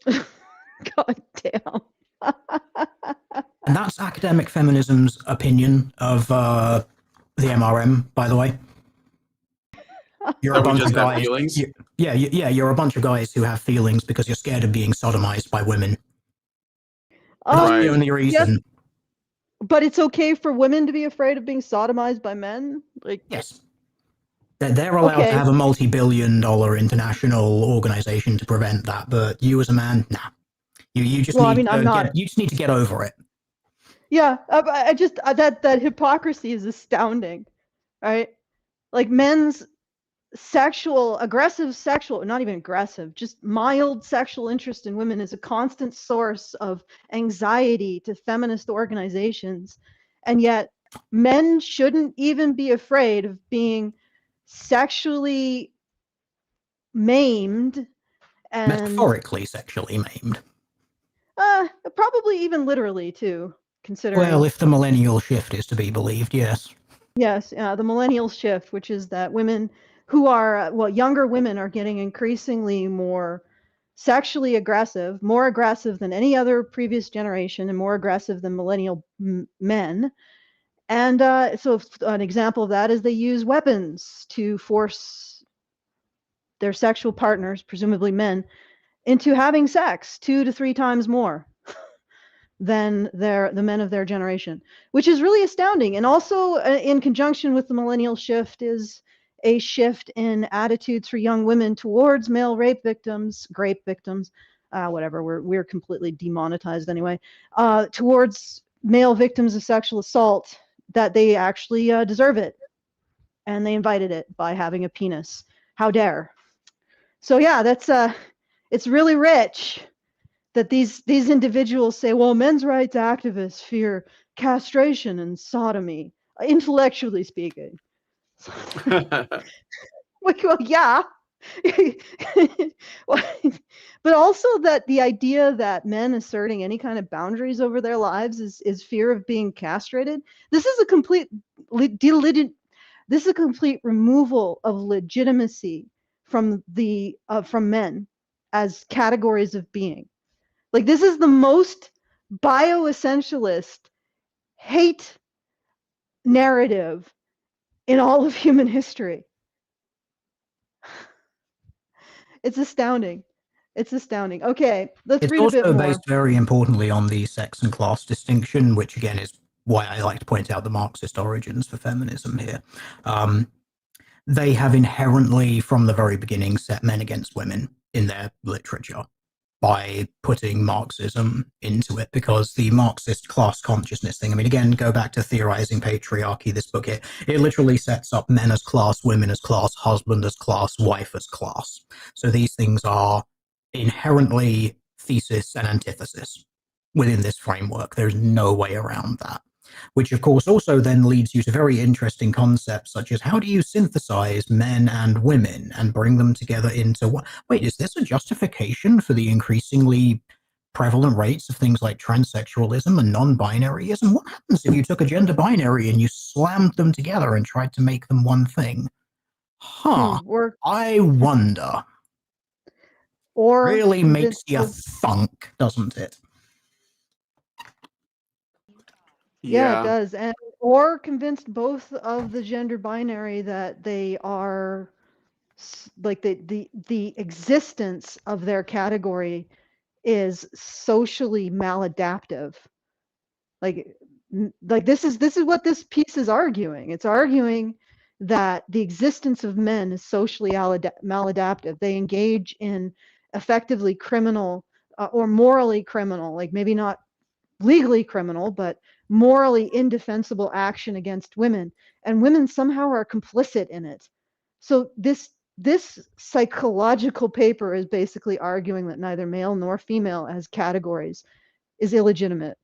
God damn. And that's academic feminism's opinion of the MRM, by the way. You're a bunch of guys. You're a bunch of guys who have feelings because you're scared of being sodomized by women. That's the only reason. Yes, but it's okay for women to be afraid of being sodomized by men? Like, yes. They're allowed to have a multi-billion-dollar international organization to prevent that, but you as a man, nah. You just you just need to get over it. Yeah, I just that hypocrisy is astounding, right? Like men's not even aggressive, just mild sexual interest in women is a constant source of anxiety to feminist organizations. And yet men shouldn't even be afraid of being sexually maimed and metaphorically sexually maimed. Probably even literally too, considering. Well, if the millennial shift is to be believed, yes. Yes, the millennial shift, which is that women who are, younger women are getting increasingly more sexually aggressive, more aggressive than any other previous generation and more aggressive than millennial men. And so an example of that is they use weapons to force their sexual partners, presumably men, into having sex 2 to 3 times more than the men of their generation, which is really astounding. And also in conjunction with the millennial shift is a shift in attitudes for young women towards male rape victims, whatever, we're completely demonetized anyway, towards male victims of sexual assault, that they actually deserve it. And they invited it by having a penis. How dare. So yeah, that's it's really rich that these individuals say, well, men's rights activists fear castration and sodomy, intellectually speaking. Well, yeah. But also that the idea that men asserting any kind of boundaries over their lives is fear of being castrated. This is a complete removal of legitimacy from men as categories of being. Like, this is the most bioessentialist hate narrative in all of human history. It's astounding. It's astounding. Okay, let's read a bit more. It's also based very importantly on the sex and class distinction, which again is why I like to point out the Marxist origins for feminism here. They have inherently, from the very beginning, set men against women in their literature by putting Marxism into it, because the Marxist class consciousness thing, I mean, again, go back to Theorizing Patriarchy, this book here, it literally sets up men as class, women as class, husband as class, wife as class. So these things are inherently thesis and antithesis within this framework. There's no way around that. Which, of course, also then leads you to very interesting concepts such as how do you synthesize men and women and bring them together into what? Wait, is this a justification for the increasingly prevalent rates of things like transsexualism and non-binaryism? What happens if you took a gender binary and you slammed them together and tried to make them one thing? I wonder. Or really makes you thunk, doesn't it? Yeah, it does. And or convinced both of the gender binary that they are like the existence of their category is socially maladaptive. Like this is what this piece is arguing. It's arguing that the existence of men is socially maladaptive. They engage in effectively criminal or morally criminal, like maybe not legally criminal, but morally indefensible action against women, and women somehow are complicit in it. So this psychological paper is basically arguing that neither male nor female as categories is illegitimate,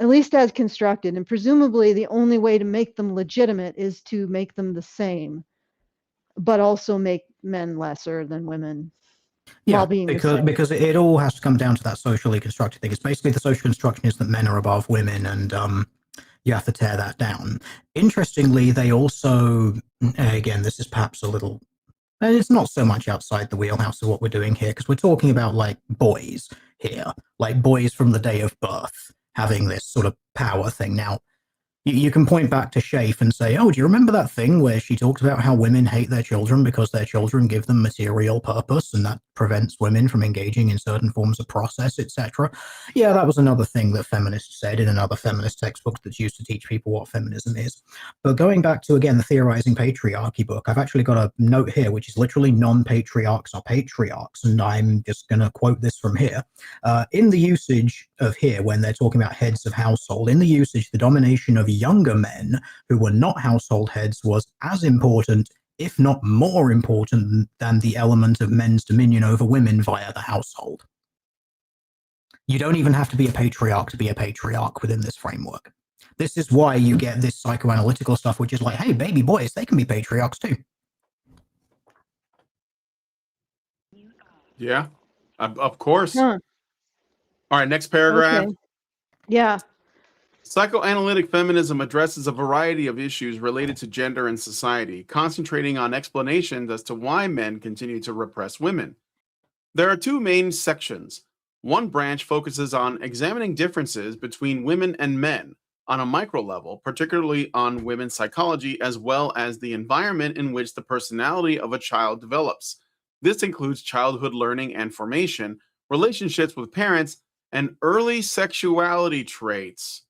at least as constructed, and presumably the only way to make them legitimate is to make them the same, but also make men lesser than women. Yeah, because it all has to come down to that socially constructed thing. It's basically the social construction is that men are above women, and you have to tear that down. Interestingly, they also, again, this is perhaps a little, it's not so much outside the wheelhouse of what we're doing here, because we're talking about like boys here, like boys from the day of birth having this sort of power thing. Now, you can point back to Schaef and say, oh, do you remember that thing where she talked about how women hate their children because their children give them material purpose and that prevents women from engaging in certain forms of process, etc.? Yeah, that was another thing that feminists said in another feminist textbook that's used to teach people what feminism is. But going back to, again, the Theorizing Patriarchy book, I've actually got a note here, which is literally non-patriarchs are patriarchs, and I'm just going to quote this from here. In the usage of here, when they're talking about heads of household, in the usage, the domination of younger men who were not household heads was as important, if not more important, than the element of men's dominion over women via the household. You don't even have to be a patriarch to be a patriarch within this framework. This is why you get this psychoanalytical stuff, which is like, hey, baby boys, they can be patriarchs too. Yeah, of course. All right, next paragraph. Okay. Yeah. Psychoanalytic feminism addresses a variety of issues related to gender and society, concentrating on explanations as to why men continue to repress women. There are two main sections. One branch focuses on examining differences between women and men on a micro level, particularly on women's psychology, as well as the environment in which the personality of a child develops. This includes childhood learning and formation, relationships with parents, and early sexuality traits.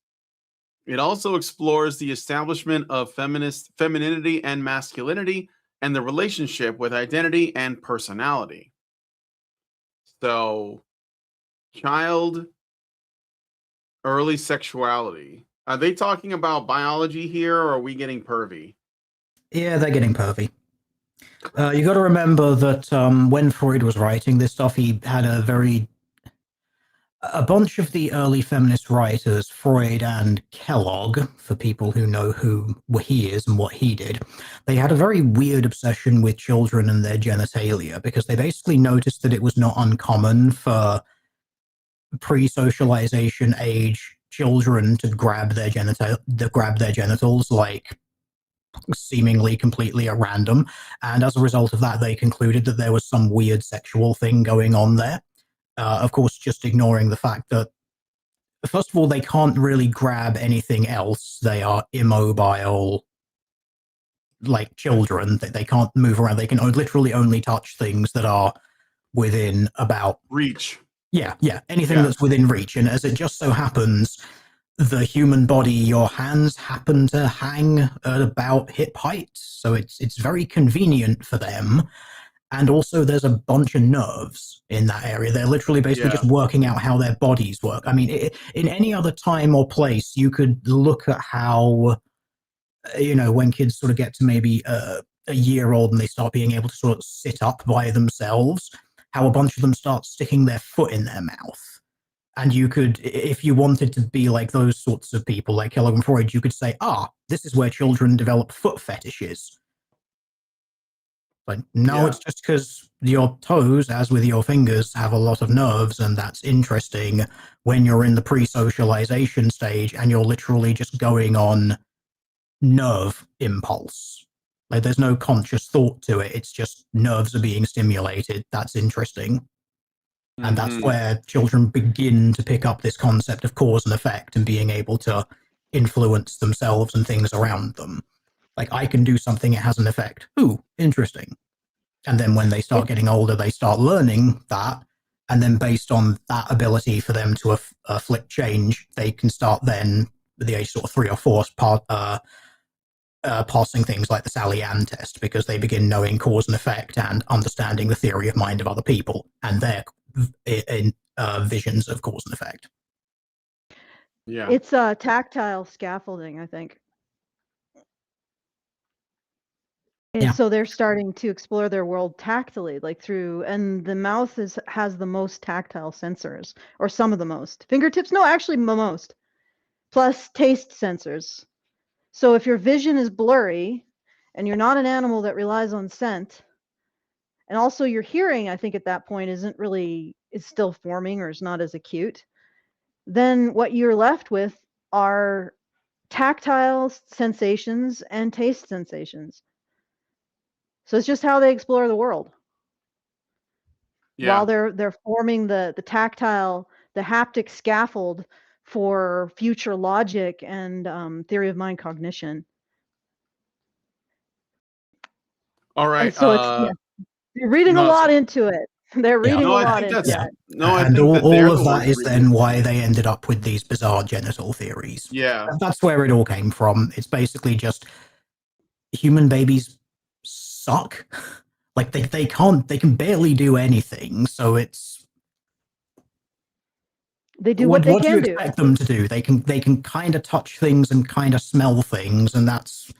It also explores the establishment of femininity and masculinity and the relationship with identity and personality. So, child, early sexuality. Are they talking about biology here, or are we getting pervy? Yeah, they're getting pervy. You got to remember that when Freud was writing this stuff, he had a bunch of the early feminist writers, Freud and Kellogg, for people who know who he is and what he did, they had a very weird obsession with children and their genitalia, because they basically noticed that it was not uncommon for pre-socialization age children to grab their genitals, like seemingly completely at random, and as a result of that, they concluded that there was some weird sexual thing going on there. Of course, just ignoring the fact that, first of all, they can't really grab anything else. They are immobile, like children. They can't move around. They can literally only touch things that are within about reach. Yeah, anything that's within reach. And as it just so happens, the human body, your hands happen to hang at about hip height, so it's very convenient for them. And also, there's a bunch of nerves in that area. They're literally basically just working out how their bodies work. I mean, in any other time or place, you could look at how, when kids sort of get to maybe a year old and they start being able to sort of sit up by themselves, how a bunch of them start sticking their foot in their mouth. And you could, if you wanted to be like those sorts of people, like Kellogg and Freud, you could say, this is where children develop foot fetishes. But no, it's just because your toes, as with your fingers, have a lot of nerves, and that's interesting when you're in the pre-socialization stage and you're literally just going on nerve impulse. Like, there's no conscious thought to it. It's just nerves are being stimulated. That's interesting. And that's where children begin to pick up this concept of cause and effect and being able to influence themselves and things around them. Like, I can do something, it has an effect. Ooh, interesting. And then when they start getting older, they start learning that. And then based on that ability for them to afflict change, they can start then, at the age sort of 3 or 4, passing things like the Sally Ann test, because they begin knowing cause and effect and understanding the theory of mind of other people and their visions of cause and effect. Yeah. It's tactile scaffolding, I think. And so they're starting to explore their world tactily, like through, and the mouth has the most tactile sensors, or some of the most. Fingertips, no, actually most. Plus taste sensors. So if your vision is blurry, and you're not an animal that relies on scent, and also your hearing, I think at that point is still forming or is not as acute, then what you're left with are tactile sensations and taste sensations. So it's just how they explore the world. While they're forming the tactile, the haptic scaffold for future logic and theory of mind cognition. All right. And so you're reading a lot into it. They're reading a lot into it. And all of that is then why they ended up with these bizarre genital theories. Yeah. That's where it all came from. It's basically just human babies suck. Like, they can barely do anything, so it's... They do what they can do. What do you expect them to do? They can kind of touch things and kind of smell things, and that's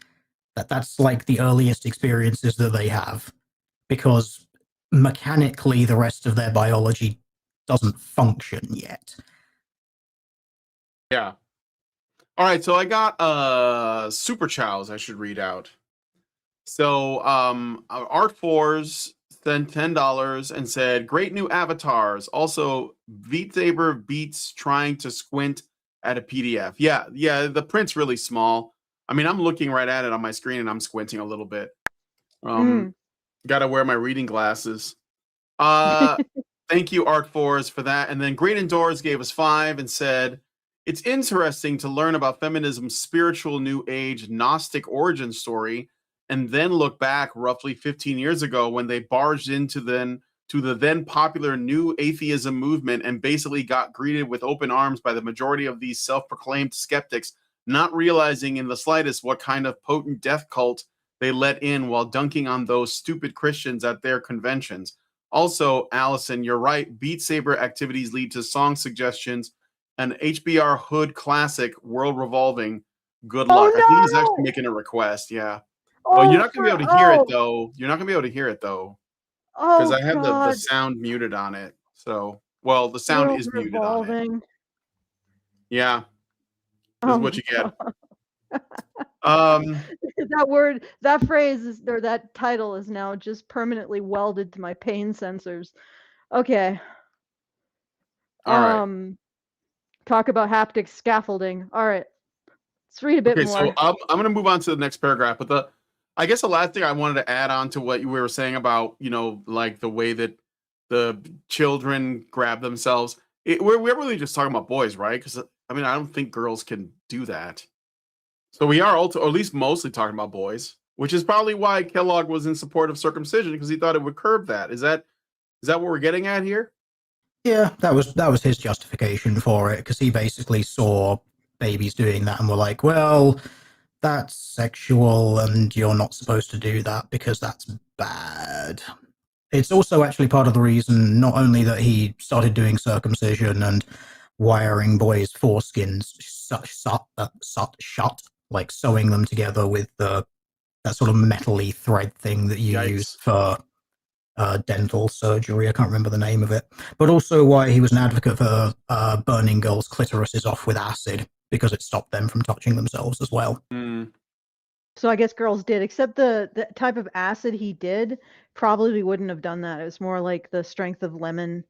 like the earliest experiences that they have, because mechanically the rest of their biology doesn't function yet. Yeah. All right, so I got Super Chows I should read out. So Art Fours sent $10 and said, great new avatars. Also, Beat Saber beats trying to squint at a PDF. Yeah, the print's really small. I mean, I'm looking right at it on my screen and I'm squinting a little bit. Gotta wear my reading glasses. Thank you, Art Fours, for that. And then Great Indoors gave us 5 and said, it's interesting to learn about feminism's spiritual new age Gnostic origin story and then look back roughly 15 years ago when they barged into the then popular new atheism movement and basically got greeted with open arms by the majority of these self-proclaimed skeptics, not realizing in the slightest what kind of potent death cult they let in while dunking on those stupid Christians at their conventions. Also, Allison, you're right. Beat Saber activities lead to song suggestions. An HBR Hood classic, World Revolving. Good Oh, luck. I think he's no! actually making a request. Yeah. Oh, you're not going to be able to hear it, though. You're not going to be able to hear it, though, because Oh I have the God. sound muted on it. So, well, the sound World is muted on it. revolving. Yeah. This is Oh what my you get. God. Um, That word, that phrase is, or that title is now just permanently welded to my pain sensors. Okay. all right. Talk about haptic scaffolding. All right. Let's read a bit Okay, more. so I'm going to move on to the next paragraph, but I guess the last thing I wanted to add on to what you were saying about, like the way that the children grab themselves. We're really just talking about boys, right? Because I mean, I don't think girls can do that. So we are or at least mostly talking about boys, which is probably why Kellogg was in support of circumcision, because he thought it would curb that. Is that what we're getting at here? Yeah, that was his justification for it, because he basically saw babies doing that and were like, well, that's sexual and you're not supposed to do that because that's bad. It's also actually part of the reason not only that he started doing circumcision and wiring boys' foreskins shut, like sewing them together with that sort of metal-y thread thing that you use for dental surgery. I can't remember the name of it. But also why he was an advocate for burning girls' clitorises off with acid, because it stopped them from touching themselves as well. So I guess girls did, except the type of acid he did probably wouldn't have done that. It was more like the strength of lemon.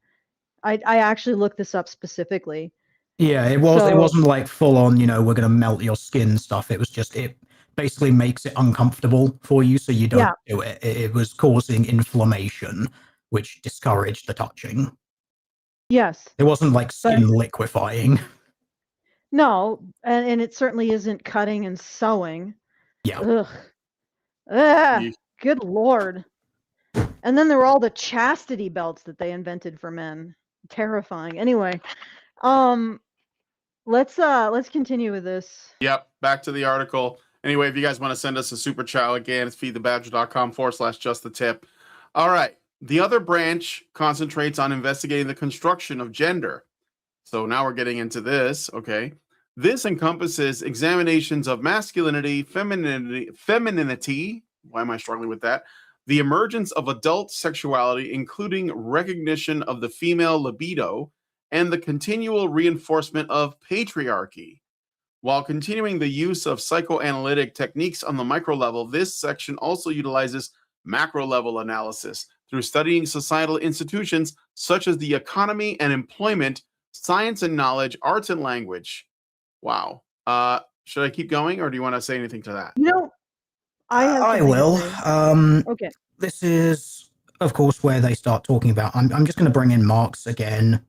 I actually looked this up specifically. Yeah, it wasn't like full on, we're going to melt your skin stuff. It was just, it basically makes it uncomfortable for you, so you don't do it. It was causing inflammation, which discouraged the touching. Yes. It wasn't like skin liquefying. No, and it certainly isn't cutting and sewing. Yeah. Ugh. Good Lord. And then there were all the chastity belts that they invented for men. Terrifying. Anyway, let's continue with this. Yep, back to the article. Anyway, if you guys want to send us a super chat again, it's feedthebadger.com/just-the-tip. All right. The other branch concentrates on investigating the construction of gender. So now we're getting into this. Okay. This encompasses examinations of masculinity, femininity. Why am I struggling with that? The emergence of adult sexuality, including recognition of the female libido and the continual reinforcement of patriarchy. While continuing the use of psychoanalytic techniques on the micro level, this section also utilizes macro level analysis through studying societal institutions such as the economy and employment, science and knowledge, arts and language. Wow. Should I keep going, or do you want to say anything to that? I will. Okay. This is, of course, where they start talking about, I'm just going to bring in Marx again,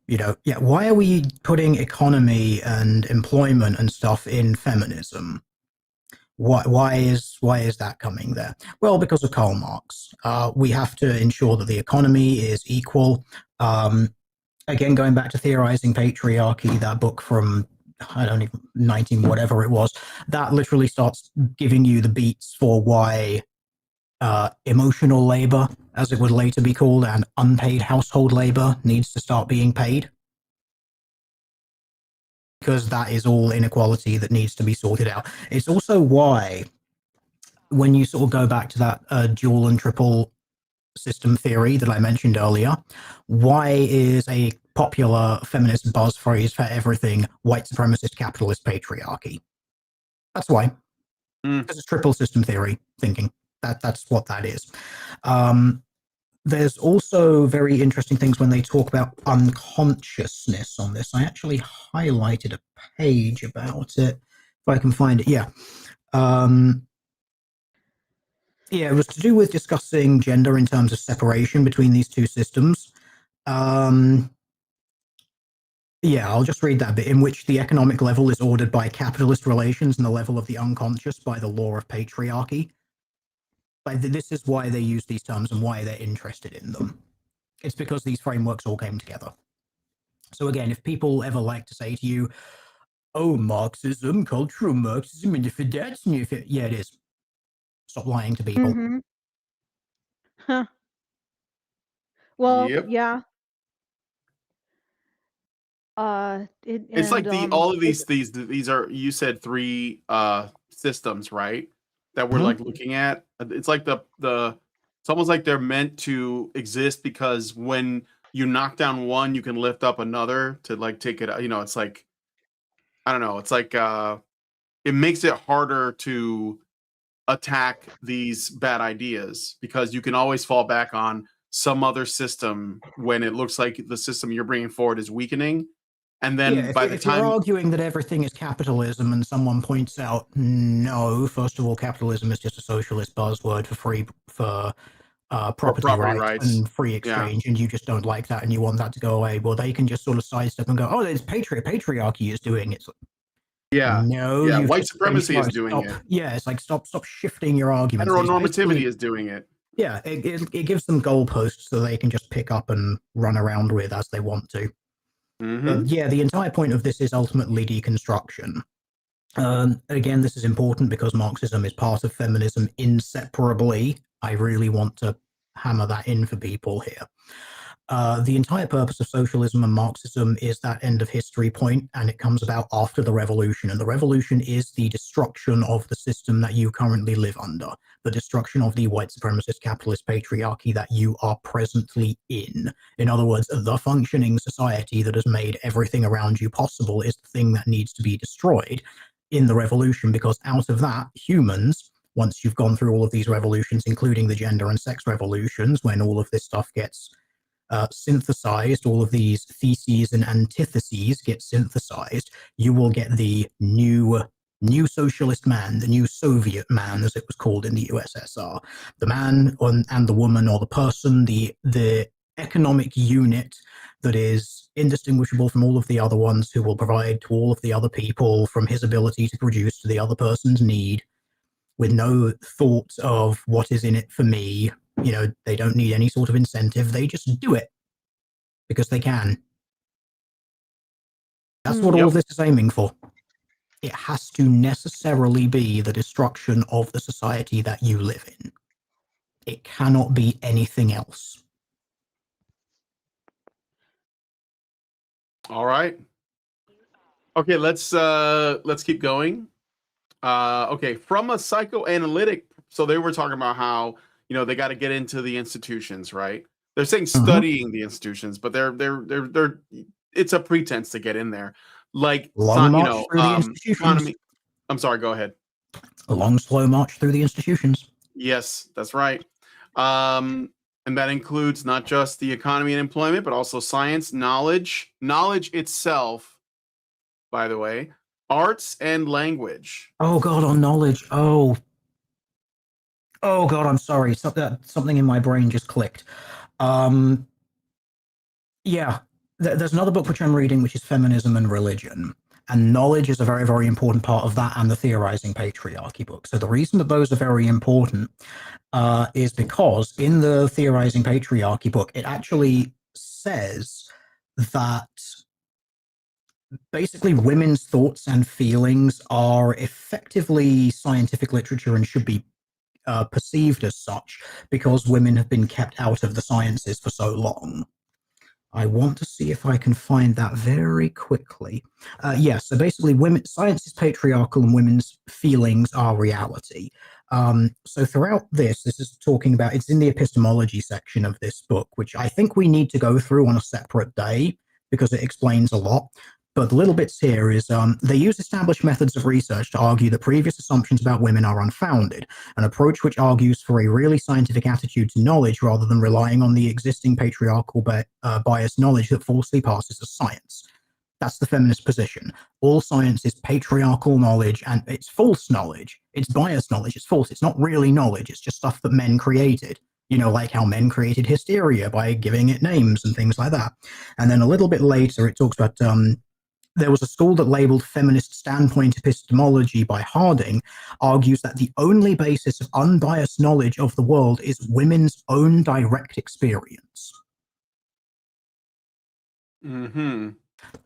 why are we putting economy and employment and stuff in feminism? Why is that coming there? Well, because of Karl Marx. We have to ensure that the economy is equal. Again, going back to Theorizing Patriarchy, that book from, I don't even, 19 whatever it was, that literally starts giving you the beats for why emotional labor, as it would later be called, and unpaid household labor needs to start being paid. Because that is all inequality that needs to be sorted out. It's also why, when you sort of go back to that dual and triple system theory that I mentioned earlier, why is a popular feminist buzz phrase for everything white supremacist capitalist patriarchy? That's why. Because it's triple system theory thinking. That's what that is. There's also very interesting things when they talk about unconsciousness on this. I actually highlighted a page about it, if I can find it. Yeah. Yeah, it was to do with discussing gender in terms of separation between these two systems. Yeah, I'll just read that bit, in which the economic level is ordered by capitalist relations and the level of the unconscious by the law of patriarchy. Like this is why they use these terms and why they're interested in them. It's because these frameworks all came together. So again, if people ever like to say to you, "Oh, Marxism, cultural Marxism, and if that's new," yeah, it is. Stop lying to people. Mhm. Huh. Well, Yep. yeah. It's like all of It, these are, you said three systems, right? That we're Mhm. like looking at. It's like the it's almost like they're meant to exist because when you knock down one, you can lift up another to like take it. You know, it's like, I don't know. It's like it makes it harder to attack these bad ideas because you can always fall back on some other system when it looks like the system you're bringing forward is weakening. And Yeah, then by the if you're time, arguing that everything is capitalism and someone points out, no, first of all, capitalism is just a socialist buzzword for property property rights rights, and free yeah, exchange, and you just don't like that and you want that to go away, well, they can just sort of sidestep and go, oh, it's patriarchy is doing it. yeah, No, yeah, you've white just supremacy is doing stop. it. Yeah, it's like stop shifting your arguments. It's Heteronormativity basically, is doing it. yeah, it gives them goalposts so they can just pick up and run around with as they want to. Hmm. Yeah, the entire point of this is ultimately deconstruction. Again, this is important because Marxism is part of feminism inseparably. I really want to hammer that in for people here. The entire purpose of socialism and Marxism is that end of history point, and it comes about after the revolution. And the revolution is the destruction of the system that you currently live under, the destruction of the white supremacist capitalist patriarchy that you are presently in. In other words, the functioning society that has made everything around you possible is the thing that needs to be destroyed in the revolution, because out of that, humans, once you've gone through all of these revolutions, including the gender and sex revolutions, when all of this stuff gets synthesized, all of these theses and antitheses get synthesized, you will get the new socialist man, the new Soviet man, as it was called in the USSR. The man and the woman, or the person, the economic unit that is indistinguishable from all of the other ones, who will provide to all of the other people from his ability to produce to the other person's need, with no thought of what is in it for me. You know, they don't need any sort of incentive. They just do it because they can. That's what all of this is aiming for. It has to necessarily be the destruction of the society that you live in. It cannot be anything else. All right. Okay, let's keep going. Okay, from a psychoanalytic, so they were talking about how, you know, they got to get into the institutions, right? They're saying studying the institutions, but they're it's a pretense to get in there. Like, Long you march know, through the institutions. economy. I'm sorry, go ahead. A long, slow march through the institutions. Yes, that's right. And that includes not just the economy and employment, but also science, knowledge itself, by the way, arts and language. Oh God, on knowledge. Oh God, I'm sorry. Something in my brain just clicked. Yeah, there's another book which I'm reading, which is Feminism and Religion. And knowledge is a very, very important part of that, and the Theorizing Patriarchy book. So the reason that those are very important is because in the Theorizing Patriarchy book, it actually says that basically women's thoughts and feelings are effectively scientific literature and should be perceived as such because women have been kept out of the sciences for so long. I want to see if I can find that very quickly. Yes, so basically science is patriarchal and women's feelings are reality. So throughout this is talking about, it's in the epistemology section of this book, which I think we need to go through on a separate day because it explains a lot. But the little bits here is they use established methods of research to argue that previous assumptions about women are unfounded, an approach which argues for a really scientific attitude to knowledge rather than relying on the existing patriarchal biased knowledge that falsely passes as science. That's the feminist position. All science is patriarchal knowledge, and it's false knowledge. It's biased knowledge. It's false. It's not really knowledge. It's just stuff that men created. You know, like how men created hysteria by giving it names and things like that. And then a little bit later, it talks about there was a school that labeled feminist standpoint epistemology by Harding, argues that the only basis of unbiased knowledge of the world is women's own direct experience. Mm-hmm.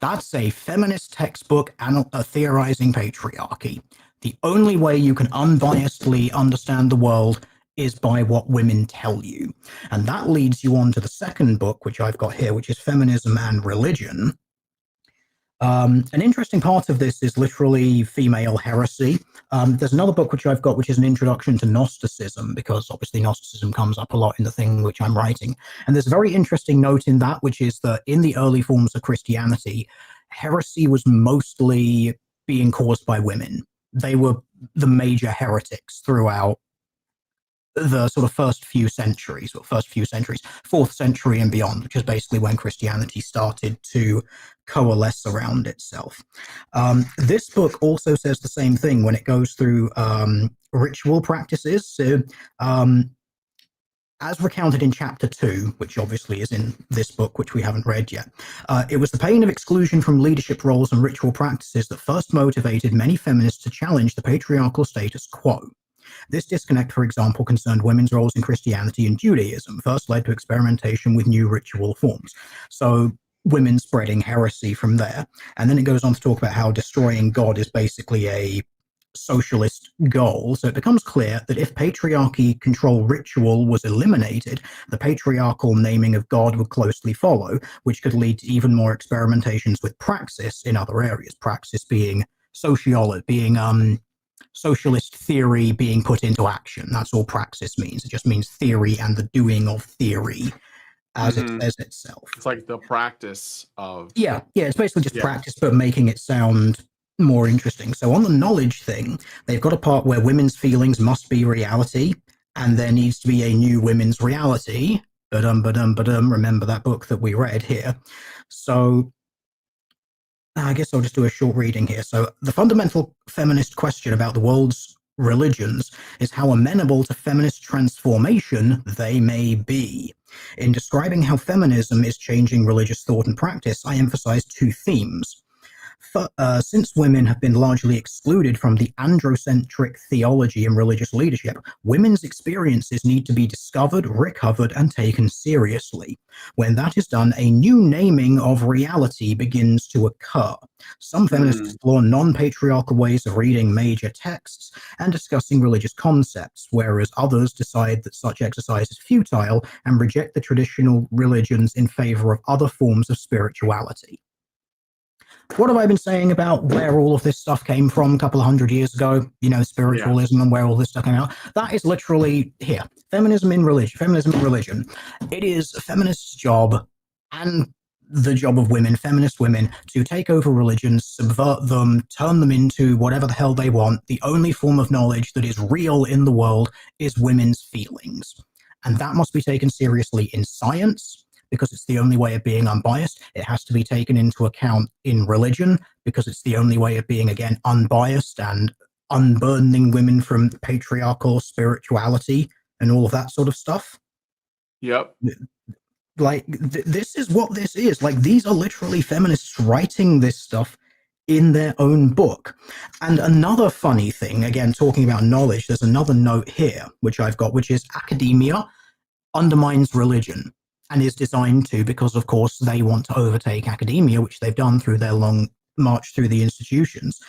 That's a feminist textbook theorizing patriarchy. The only way you can unbiasedly understand the world is by what women tell you. And that leads you on to the second book, which I've got here, which is Feminism and Religion. An interesting part of this is literally female heresy. There's another book which I've got, which is an introduction to Gnosticism, because obviously Gnosticism comes up a lot in the thing which I'm writing. And there's a very interesting note in that, which is that in the early forms of Christianity, heresy was mostly being caused by women. They were the major heretics throughout the sort of first few centuries, 4th century and beyond, which is basically when Christianity started to coalesce around itself. This book also says the same thing when it goes through ritual practices. So, as recounted in chapter 2, which obviously is in this book, which we haven't read yet, it was the pain of exclusion from leadership roles and ritual practices that first motivated many feminists to challenge the patriarchal status quo. This disconnect, for example, concerned women's roles in Christianity and Judaism, first led to experimentation with new ritual forms. So women spreading heresy from there. And then it goes on to talk about how destroying God is basically a socialist goal. So it becomes clear that if patriarchy control ritual was eliminated, the patriarchal naming of God would closely follow, which could lead to even more experimentations with praxis in other areas. Praxis being socialist theory being put into action. That's all praxis means. It just means theory and the doing of theory as it says itself. It's like the practice of... Yeah, it's basically just practice, but making it sound more interesting. So on the knowledge thing, they've got a part where women's feelings must be reality, and there needs to be a new women's reality. Remember that book that we read here. So I guess I'll just do a short reading here. So the fundamental feminist question about the world's religions is how amenable to feminist transformation they may be. In describing how feminism is changing religious thought and practice, I emphasize two themes. Since women have been largely excluded from the androcentric theology and religious leadership, women's experiences need to be discovered, recovered, and taken seriously. When that is done, a new naming of reality begins to occur. Some feminists explore non-patriarchal ways of reading major texts and discussing religious concepts, whereas others decide that such exercise is futile and reject the traditional religions in favor of other forms of spirituality. What have I been saying about where all of this stuff came from a couple of hundred years ago? You know, spiritualism and where all this stuff came out. That is literally here. Feminism in religion. It is a feminist's job and the job of women, feminist women, to take over religions, subvert them, turn them into whatever the hell they want. The only form of knowledge that is real in the world is women's feelings. And that must be taken seriously in science, because it's the only way of being unbiased. It has to be taken into account in religion, because it's the only way of being, again, unbiased and unburdening women from patriarchal spirituality and all of that sort of stuff. Yep. Like, this is what this is. Like, these are literally feminists writing this stuff in their own book. And another funny thing, again, talking about knowledge, there's another note here, which I've got, which is academia undermines religion. And is designed to, because of course they want to overtake academia, which they've done through their long march through the institutions.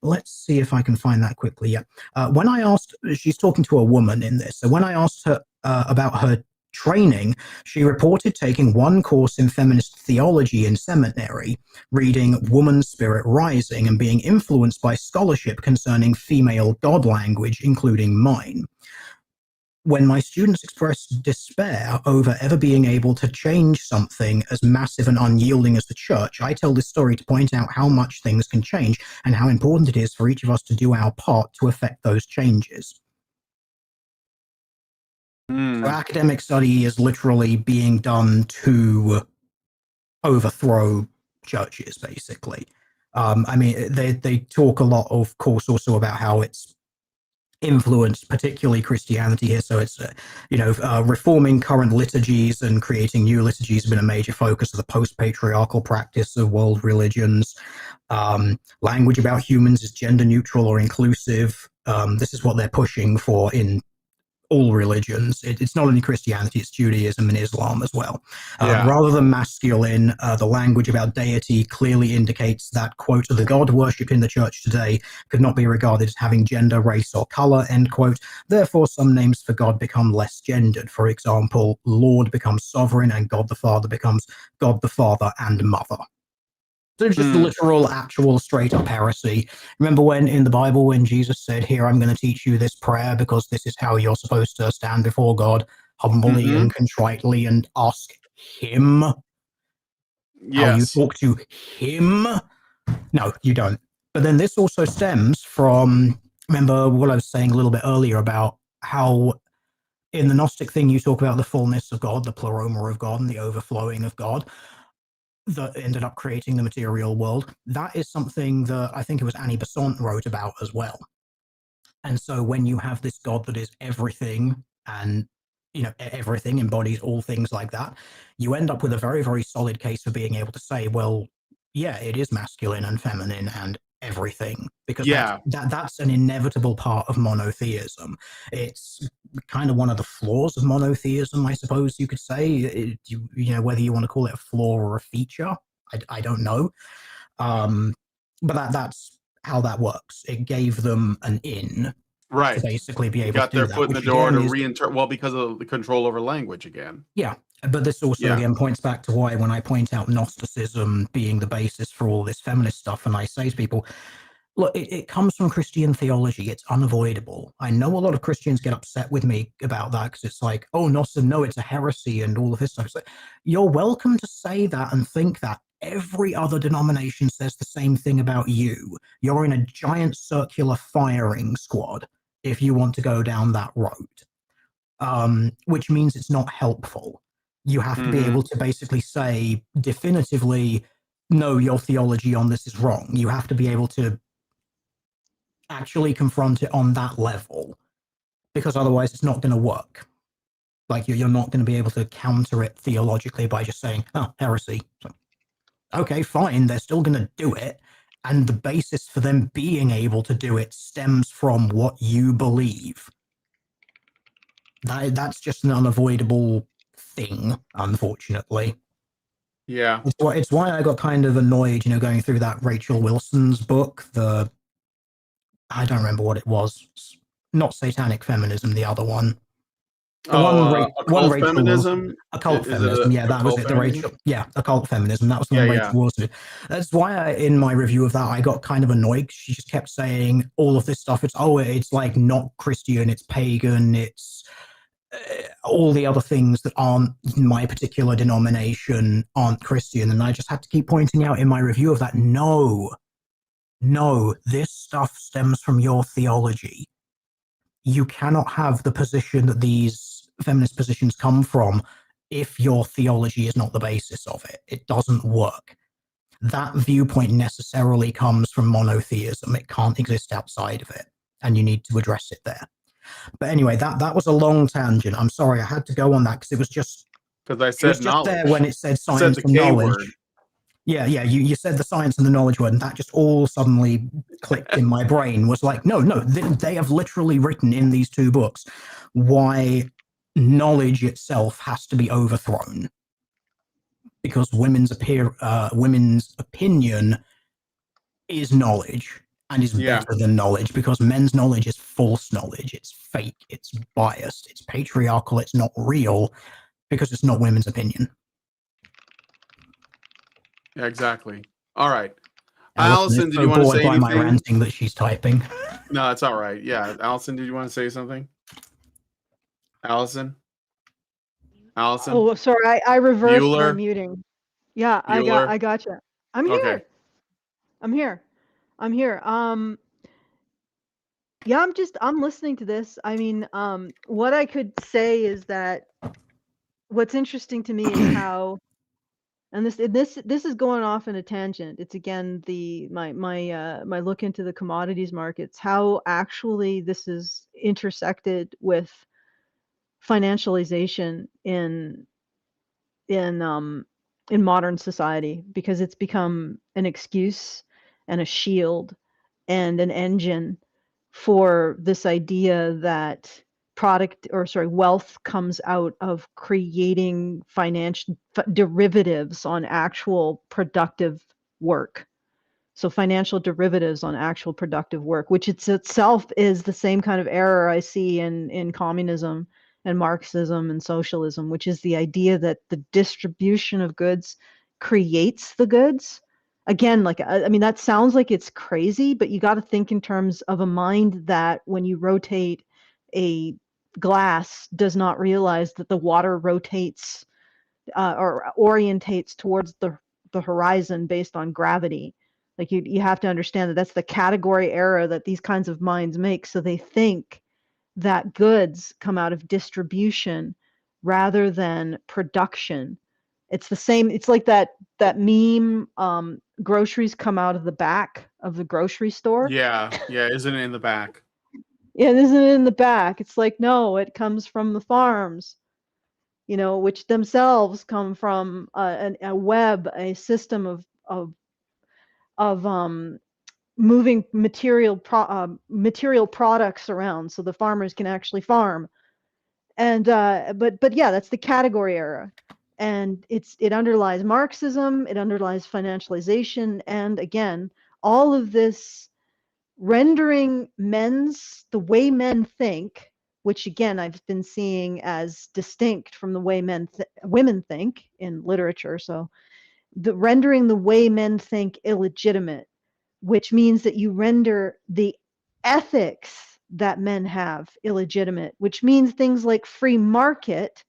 Let's see if I can find that quickly. Yeah. When I asked, she's talking to a woman in this. So when I asked her about her training, she reported taking one course in feminist theology in seminary, reading Woman's Spirit Rising, and being influenced by scholarship concerning female God language, including mine. When my students express despair over ever being able to change something as massive and unyielding as the church, I tell this story to point out how much things can change and how important it is for each of us to do our part to affect those changes. So academic study is literally being done to overthrow churches, basically. I mean, they talk a lot, of course, also about how it's influenced particularly Christianity here. So it's, reforming current liturgies and creating new liturgies has been a major focus of the post-patriarchal practice of world religions. Language about humans is gender neutral or inclusive. This is what they're pushing for in all religions. It's not only Christianity, it's Judaism and Islam as well. Rather than masculine, the language about deity clearly indicates that, quote, the God worshipped in the church today could not be regarded as having gender, race, or color, end quote. Therefore, some names for God become less gendered. For example, Lord becomes sovereign, and God the Father becomes God the Father and Mother. So it's just literal, actual, straight-up heresy. Remember when in the Bible, when Jesus said, here, I'm going to teach you this prayer because this is how you're supposed to stand before God, humbly and contritely, and ask him how you talk to him? No, you don't. But then this also stems from, remember what I was saying a little bit earlier about how in the Gnostic thing you talk about the fullness of God, the pleroma of God, and the overflowing of God that ended up creating the material world. That is something that I think it was Annie Besant wrote about as well. And so when you have this God that is everything, and everything embodies all things like that, you end up with a very, very solid case for being able to say, well, yeah, it is masculine and feminine and everything, because that's an inevitable part of monotheism. It's kind of one of the flaws of monotheism, I suppose you could say. Whether you want to call it a flaw or a feature, I don't know. But that's how that works. It gave them an in, to basically be able to do that. Got their foot in the door to reinterpret, because of the control over language again. Yeah, but this also again points back to why when I point out Gnosticism being the basis for all this feminist stuff, and I say to people, look, it comes from Christian theology. It's unavoidable. I know a lot of Christians get upset with me about that because it's like, oh, Gnosticism, no, it's a heresy and all of this stuff. It's like, you're welcome to say that and think that. Every other denomination says the same thing about you. You're in a giant circular firing squad if you want to go down that road, which means it's not helpful. You have to be able to basically say definitively, no, your theology on this is wrong. You have to be able to actually confront it on that level, because otherwise it's not going to work. Like you're not going to be able to counter it theologically by just saying, oh, heresy. So, okay, fine, they're still going to do it. And the basis for them being able to do it stems from what you believe. That's just an unavoidable thing, unfortunately. Yeah. It's why I got kind of annoyed, going through that Rachel Wilson's book, I don't remember what it was. Not Satanic Feminism, the other one. Occult feminism? Occult feminism, that was it. Occult feminism. That was the one Rachel Wilson did. That's why in my review of that, I got kind of annoyed. She just kept saying all of this stuff. It's like not Christian, it's pagan, it's all the other things that aren't in my particular denomination aren't Christian. And I just had to keep pointing out in my review of that, no, this stuff stems from your theology. You cannot have the position that these feminist positions come from if your theology is not the basis of it. It doesn't work. That viewpoint necessarily comes from monotheism. It can't exist outside of it, and you need to address it there. But anyway, that was a long tangent. I'm sorry, I had to go on that because it was just because I said knowledge. Just there when it said science and knowledge. Word. Yeah, you said the science and the knowledge word, and that just all suddenly clicked in my brain. Was like, no, they have literally written in these two books why knowledge itself has to be overthrown, because women's opinion is knowledge and is better than knowledge, because men's knowledge is false knowledge. It's fake. It's biased. It's patriarchal. It's not real because it's not women's opinion. Yeah, exactly. All right. Alison, did you want to say anything? My ranting that she's typing. No, it's all right. Yeah. Alison, did you want to say something? Allison? Oh, sorry. I reversed my muting. Yeah, I gotcha. I'm here. Okay. I'm here. Yeah, I'm listening to this. I mean, what I could say is that what's interesting to me is how And this is going off in a tangent. It's again my look into the commodities markets, how actually this is intersected with financialization in modern society, because it's become an excuse and a shield and an engine for this idea that wealth comes out of creating financial derivatives on actual productive work. So financial derivatives on actual productive work, which itself is the same kind of error I see in communism and Marxism and socialism, which is the idea that the distribution of goods creates the goods. Again, like, I mean, that sounds like it's crazy, but you got to think in terms of a mind that when you rotate a glass does not realize that the water rotates or orientates towards the horizon based on gravity. Like you have to understand that that's the category error that these kinds of minds make. So they think that goods come out of distribution rather than production. It's the same. It's like that meme, groceries come out of the back of the grocery store. Yeah, isn't it in the back? Yeah, isn't it in the back? It's like, no, it comes from the farms, which themselves come from a web, a system of moving material products around so the farmers can actually farm. And but yeah, that's the category error, and it underlies Marxism, it underlies financialization, and again, all of this rendering the way men think, which again I've been seeing as distinct from the way women think in literature. So the rendering the way men think illegitimate, which means that you render the ethics that men have illegitimate, which means things like free market,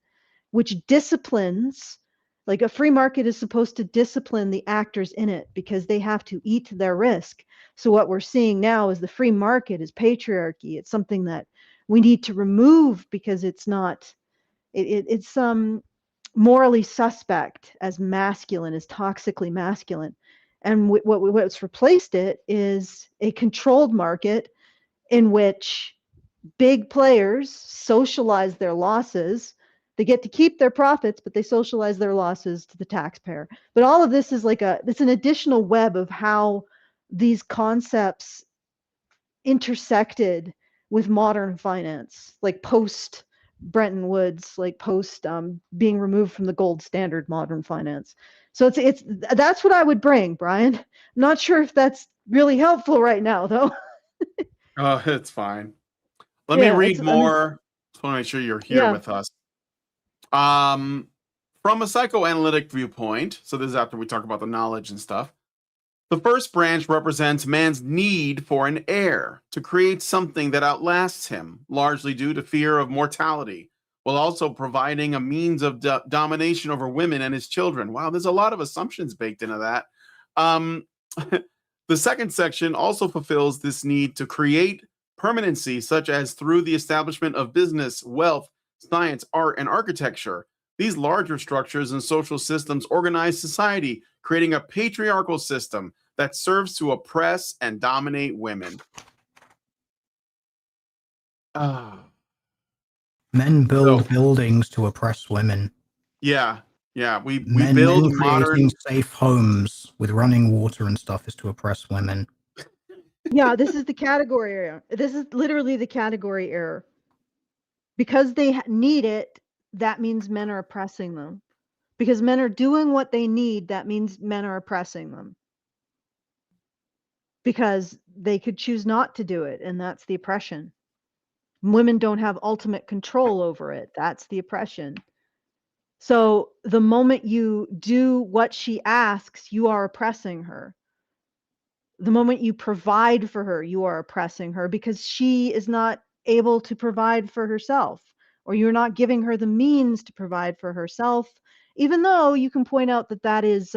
which disciplines, like a free market is supposed to discipline the actors in it because they have to eat to their risk. So what we're seeing now is the free market is patriarchy. It's something that we need to remove because it's not, it's morally suspect as masculine, as toxically masculine. And what's replaced it is a controlled market in which big players socialize their losses. They get to keep their profits, but they socialize their losses to the taxpayer. But all of this is it's an additional web of how these concepts intersected with modern finance, like post Bretton Woods, like post being removed from the gold standard modern finance. So that's what I would bring, Brian. I'm not sure if that's really helpful right now, though. Oh, it's fine. Let me read more. Just want to make sure you're here with us. From a psychoanalytic viewpoint, so this is after we talk about the knowledge and stuff, the first branch represents man's need for an heir to create something that outlasts him, largely due to fear of mortality, while also providing a means of domination over women and his children. Wow, there's a lot of assumptions baked into that. The second section also fulfills this need to create permanency, such as through the establishment of business, wealth, science, art, and architecture. These larger structures and social systems organize society, creating a patriarchal system that serves to oppress and dominate women. Men build buildings to oppress women. Yeah. We men build creating safe homes with running water and stuff is to oppress women. Yeah, this is the category error. This is literally the category error. Because they need it, that means men are oppressing them. Because men are doing what they need, that means men are oppressing them. Because they could choose not to do it, and that's the oppression. Women don't have ultimate control over it. That's the oppression. So the moment you do what she asks, you are oppressing her. The moment you provide for her, you are oppressing her because she is not able to provide for herself, or you're not giving her the means to provide for herself, even though you can point out that that is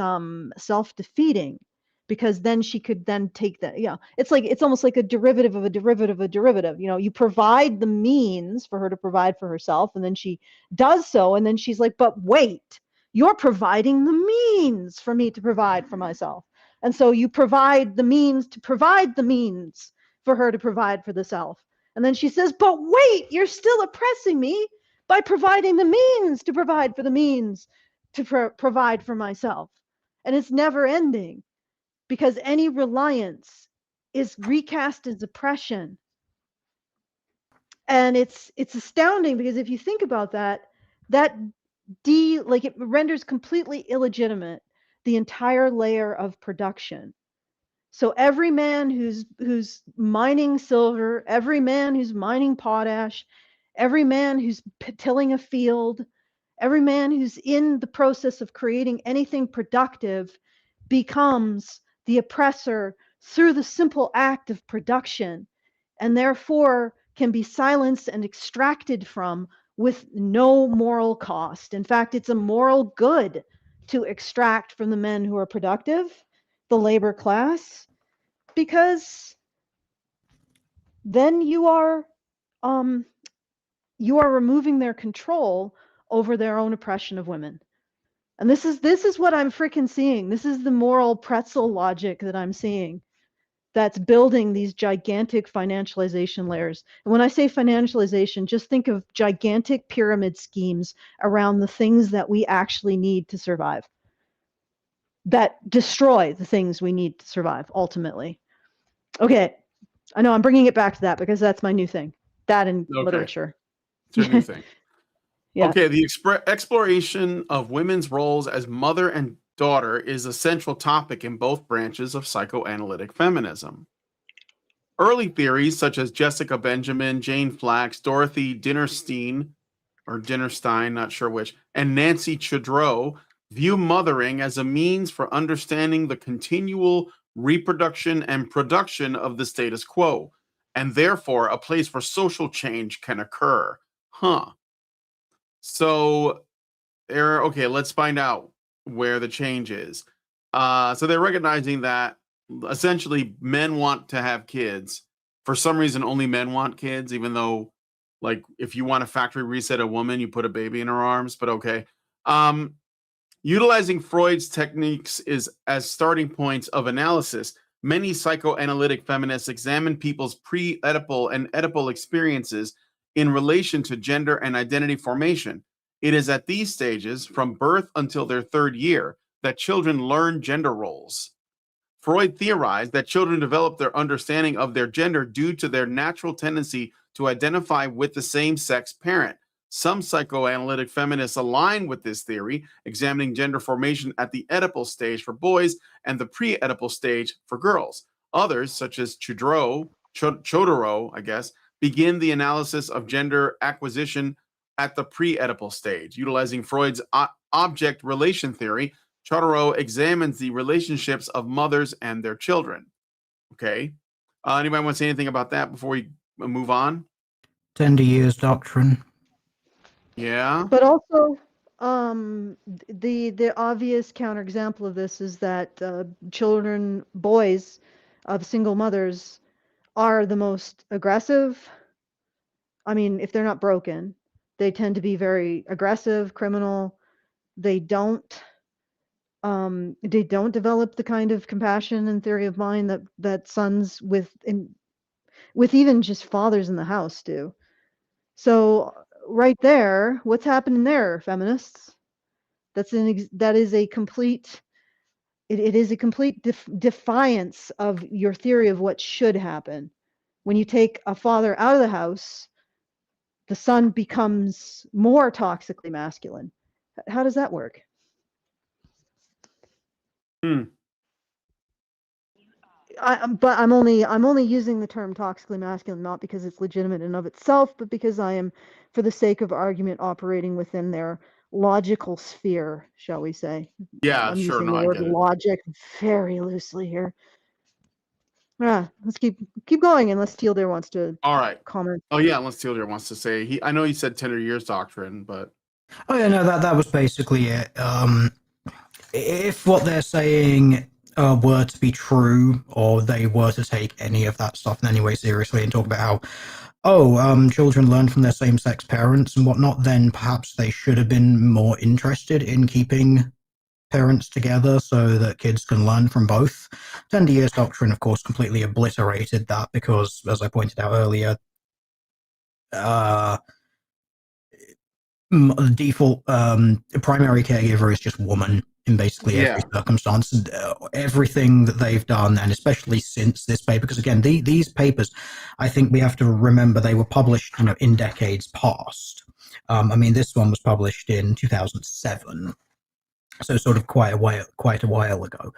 self-defeating, because then she could then take that. Yeah, it's almost like a derivative of a derivative of a derivative. You provide the means for her to provide for herself, and then she does so, and then she's like, but wait, You're providing the means for me to provide for myself. And so you provide the means to provide the means for her to provide for the self. And then she says, but wait, you're still oppressing me by providing the means to provide for the means to provide for myself. And it's never ending, because any reliance is recast as oppression. And it's astounding, because if you think about that, it renders completely illegitimate the entire layer of production. So every man who's mining silver, every man who's mining potash, every man who's tilling a field, every man who's in the process of creating anything productive becomes the oppressor through the simple act of production, and therefore can be silenced and extracted from with no moral cost. In fact, it's a moral good to extract from the men who are productive, the labor class, because then you are removing their control over their own oppression of women. And this is what I'm freaking seeing. This is the moral pretzel logic that I'm seeing, that's building these gigantic financialization layers. And when I say financialization, just think of gigantic pyramid schemes around the things that we actually need to survive, that destroy the things we need to survive ultimately. Okay, I know I'm bringing it back to that because that's my new thing. That and literature. It's your new thing. Yeah. Okay, the exploration of women's roles as mother and daughter is a central topic in both branches of psychoanalytic feminism. Early theories such as Jessica Benjamin, Jane Flax, Dorothy Dinnerstein, not sure which, and Nancy Chodreau view mothering as a means for understanding the continual reproduction and production of the status quo, and therefore a place where social change can occur. So, okay, let's find out where the change is. So they're recognizing that essentially men want to have kids. For some reason, only men want kids, even though, like, if you want to factory reset a woman, you put a baby in her arms, but okay. Utilizing Freud's techniques as starting points of analysis, many psychoanalytic feminists examine people's pre-Oedipal and Oedipal experiences in relation to gender and identity formation. It is at these stages, from birth until their third year, that children learn gender roles. Freud theorized that children develop their understanding of their gender due to their natural tendency to identify with the same-sex parent. Some psychoanalytic feminists align with this theory, examining gender formation at the Oedipal stage for boys and the pre-Oedipal stage for girls. Others, such as Chodreau, begin the analysis of gender acquisition at the pre-Oedipal stage. Utilizing Freud's object relation theory, Chodreau examines the relationships of mothers and their children. Okay. Anybody want to say anything about that before we move on? Tender years doctrine. Yeah. But also, the obvious counterexample of this is that boys of single mothers are the most aggressive. I mean, if they're not broken, they tend to be very aggressive, criminal. They don't develop the kind of compassion and theory of mind that sons with even just fathers in the house do. So right there, what's happening there, feminists? That is a complete defiance of your theory of what should happen. When you take a father out of the house, the son becomes more toxically masculine. How does that work? But I'm only using the term toxically masculine not because it's legitimate in and of itself, but because I am, for the sake of argument, operating within their logical sphere, shall we say? Yeah, I'm sure. using No, the I word get it. logic very loosely here. Let's keep going unless Teal there wants to All right. comment. Oh yeah, unless Teal wants to say I know he said tender years doctrine, but Oh yeah, no, that was basically it. If what they're saying were to be true, or they were to take any of that stuff in any way seriously and talk about how Children learn from their same-sex parents and whatnot, then perhaps they should have been more interested in keeping parents together so that kids can learn from both. 10 years doctrine, of course, completely obliterated that because, as I pointed out earlier, the default primary caregiver is just woman in basically every circumstance. And, everything that they've done, and especially since this paper, because again, these papers, I think we have to remember they were published, in decades past. I mean, this one was published in 2007. So sort of quite a while ago.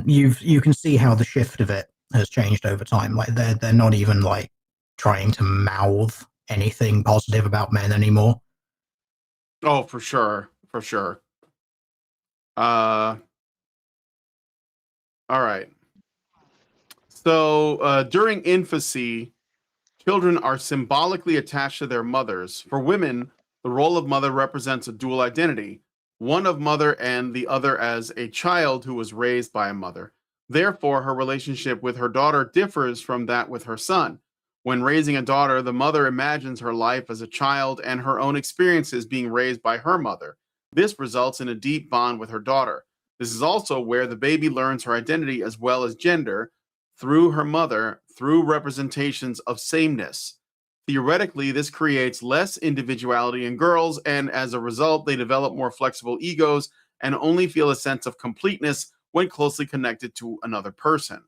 You can see how the shift of it has changed over time. Like they're not even like trying to mouth anything positive about men anymore. Oh, for sure. For sure. All right. So during infancy, children are symbolically attached to their mothers. For women, the role of mother represents a dual identity, one of mother and the other as a child who was raised by a mother. Therefore, her relationship with her daughter differs from that with her son. When raising a daughter, the mother imagines her life as a child and her own experiences being raised by her mother. This results in a deep bond with her daughter. This is also where the baby learns her identity as well as gender through her mother, through representations of sameness. Theoretically, this creates less individuality in girls, and as a result, they develop more flexible egos and only feel a sense of completeness when closely connected to another person.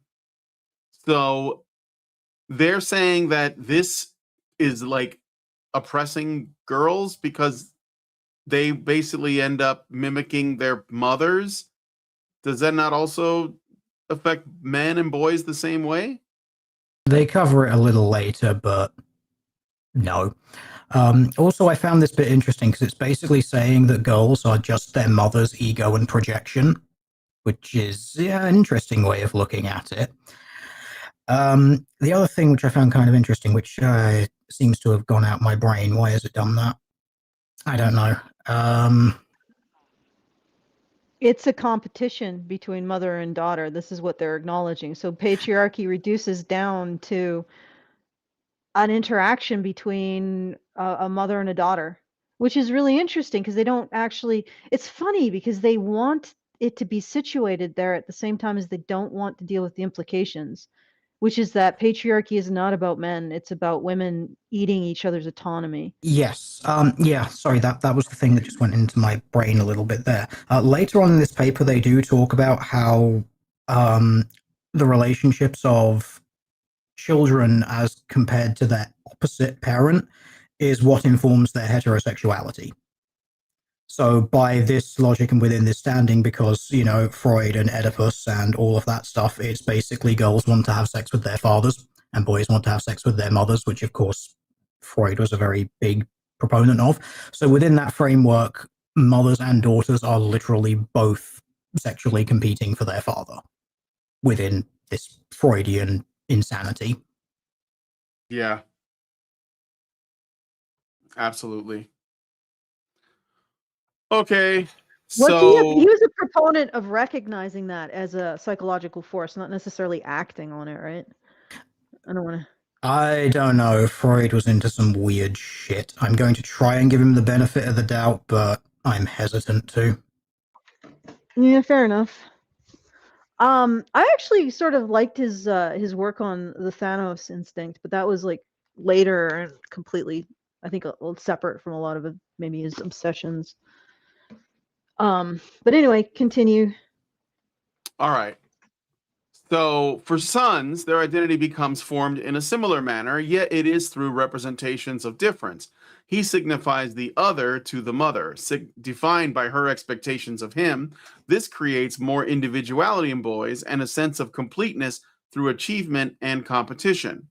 So they're saying that this is like oppressing girls because they basically end up mimicking their mothers. Does that not also affect men and boys the same way? They cover it a little later, but no. Also, I found this bit interesting because it's basically saying that girls are just their mother's ego and projection, which is an interesting way of looking at it. The other thing which I found kind of interesting, which seems to have gone out my brain, why has it done that? I don't know. It's a competition between mother and daughter. This is what they're acknowledging. So patriarchy reduces down to an interaction between a mother and a daughter, which is really interesting because they don't actually, it's funny because they want it to be situated there at the same time as they don't want to deal with the implications, which is that patriarchy is not about men, it's about women eating each other's autonomy. Yes. Sorry, that was the thing that just went into my brain a little bit there. Later on in this paper, they do talk about how the relationships of children as compared to their opposite parent is what informs their heterosexuality. So by this logic and within this standing, because, Freud and Oedipus and all of that stuff, it's basically girls want to have sex with their fathers and boys want to have sex with their mothers, which of course Freud was a very big proponent of. So within that framework, mothers and daughters are literally both sexually competing for their father within this Freudian insanity. Yeah. Absolutely. Okay. Well, he was a proponent of recognizing that as a psychological force, not necessarily acting on it, right? I don't know. Freud was into some weird shit. I'm going to try and give him the benefit of the doubt, but I'm hesitant to. Yeah, fair enough. I actually sort of liked his work on the Thanos instinct, but that was like later and completely, I think, a little separate from a lot of maybe his obsessions. But anyway, continue. All right. So for sons, their identity becomes formed in a similar manner, yet it is through representations of difference. He signifies the other to the mother, defined by her expectations of him. This creates more individuality in boys and a sense of completeness through achievement and competition.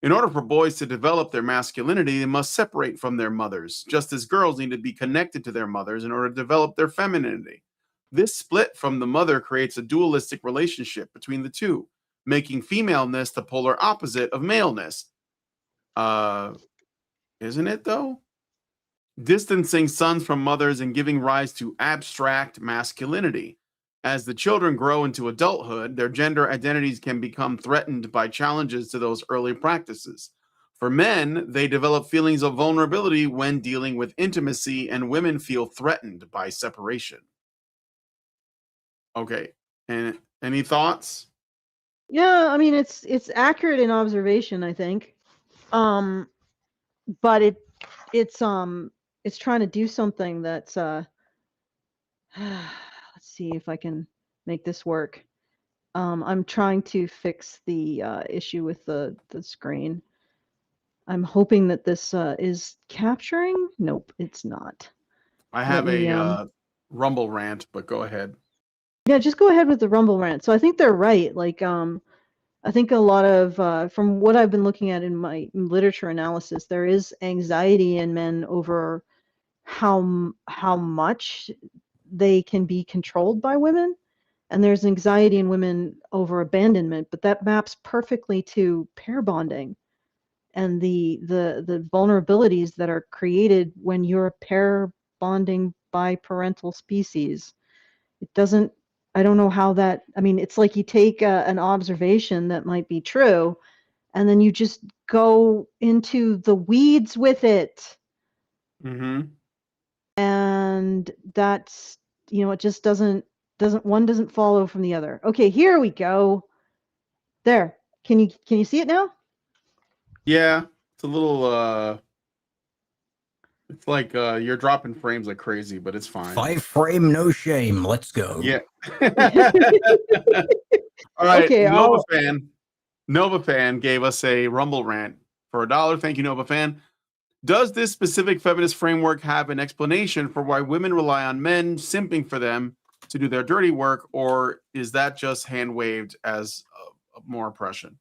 In order for boys to develop their masculinity, they must separate from their mothers, just as girls need to be connected to their mothers in order to develop their femininity. This split from the mother creates a dualistic relationship between the two, making femaleness the polar opposite of maleness. Isn't it though? Distancing sons from mothers and giving rise to abstract masculinity. As the children grow into adulthood, their gender identities can become threatened by challenges to those early practices. For men, they develop feelings of vulnerability when dealing with intimacy, and women feel threatened by separation. Okay. And any thoughts? Yeah, I mean it's accurate in observation, I think. But it's trying to do something that's let's see if I can make this work. I'm trying to fix the issue with the screen. I'm hoping that this is capturing. Nope, it's not. I have me, a Rumble rant, but go ahead. Yeah, just go ahead with the Rumble rant. So I think they're right. Like, I think a lot of, from what I've been looking at in my literature analysis, there is anxiety in men over how much they can be controlled by women, and there's anxiety in women over abandonment. But that maps perfectly to pair bonding and the vulnerabilities that are created when you're pair bonding by parental species. It doesn't, I don't know how that, I mean, it's like you take an observation that might be true and then you just go into the weeds with it. Mm-hmm. And that's, it just doesn't one doesn't follow from the other. Okay, here we go. There. Can you see it now? Yeah, it's a little it's like you're dropping frames like crazy, but it's fine. 5 frame, no shame. Let's go. Yeah. All right. Okay, Nova Fan gave us a Rumble rant for $1. Thank you, Nova Fan. Does this specific feminist framework have an explanation for why women rely on men simping for them to do their dirty work, or is that just hand waved as more oppression?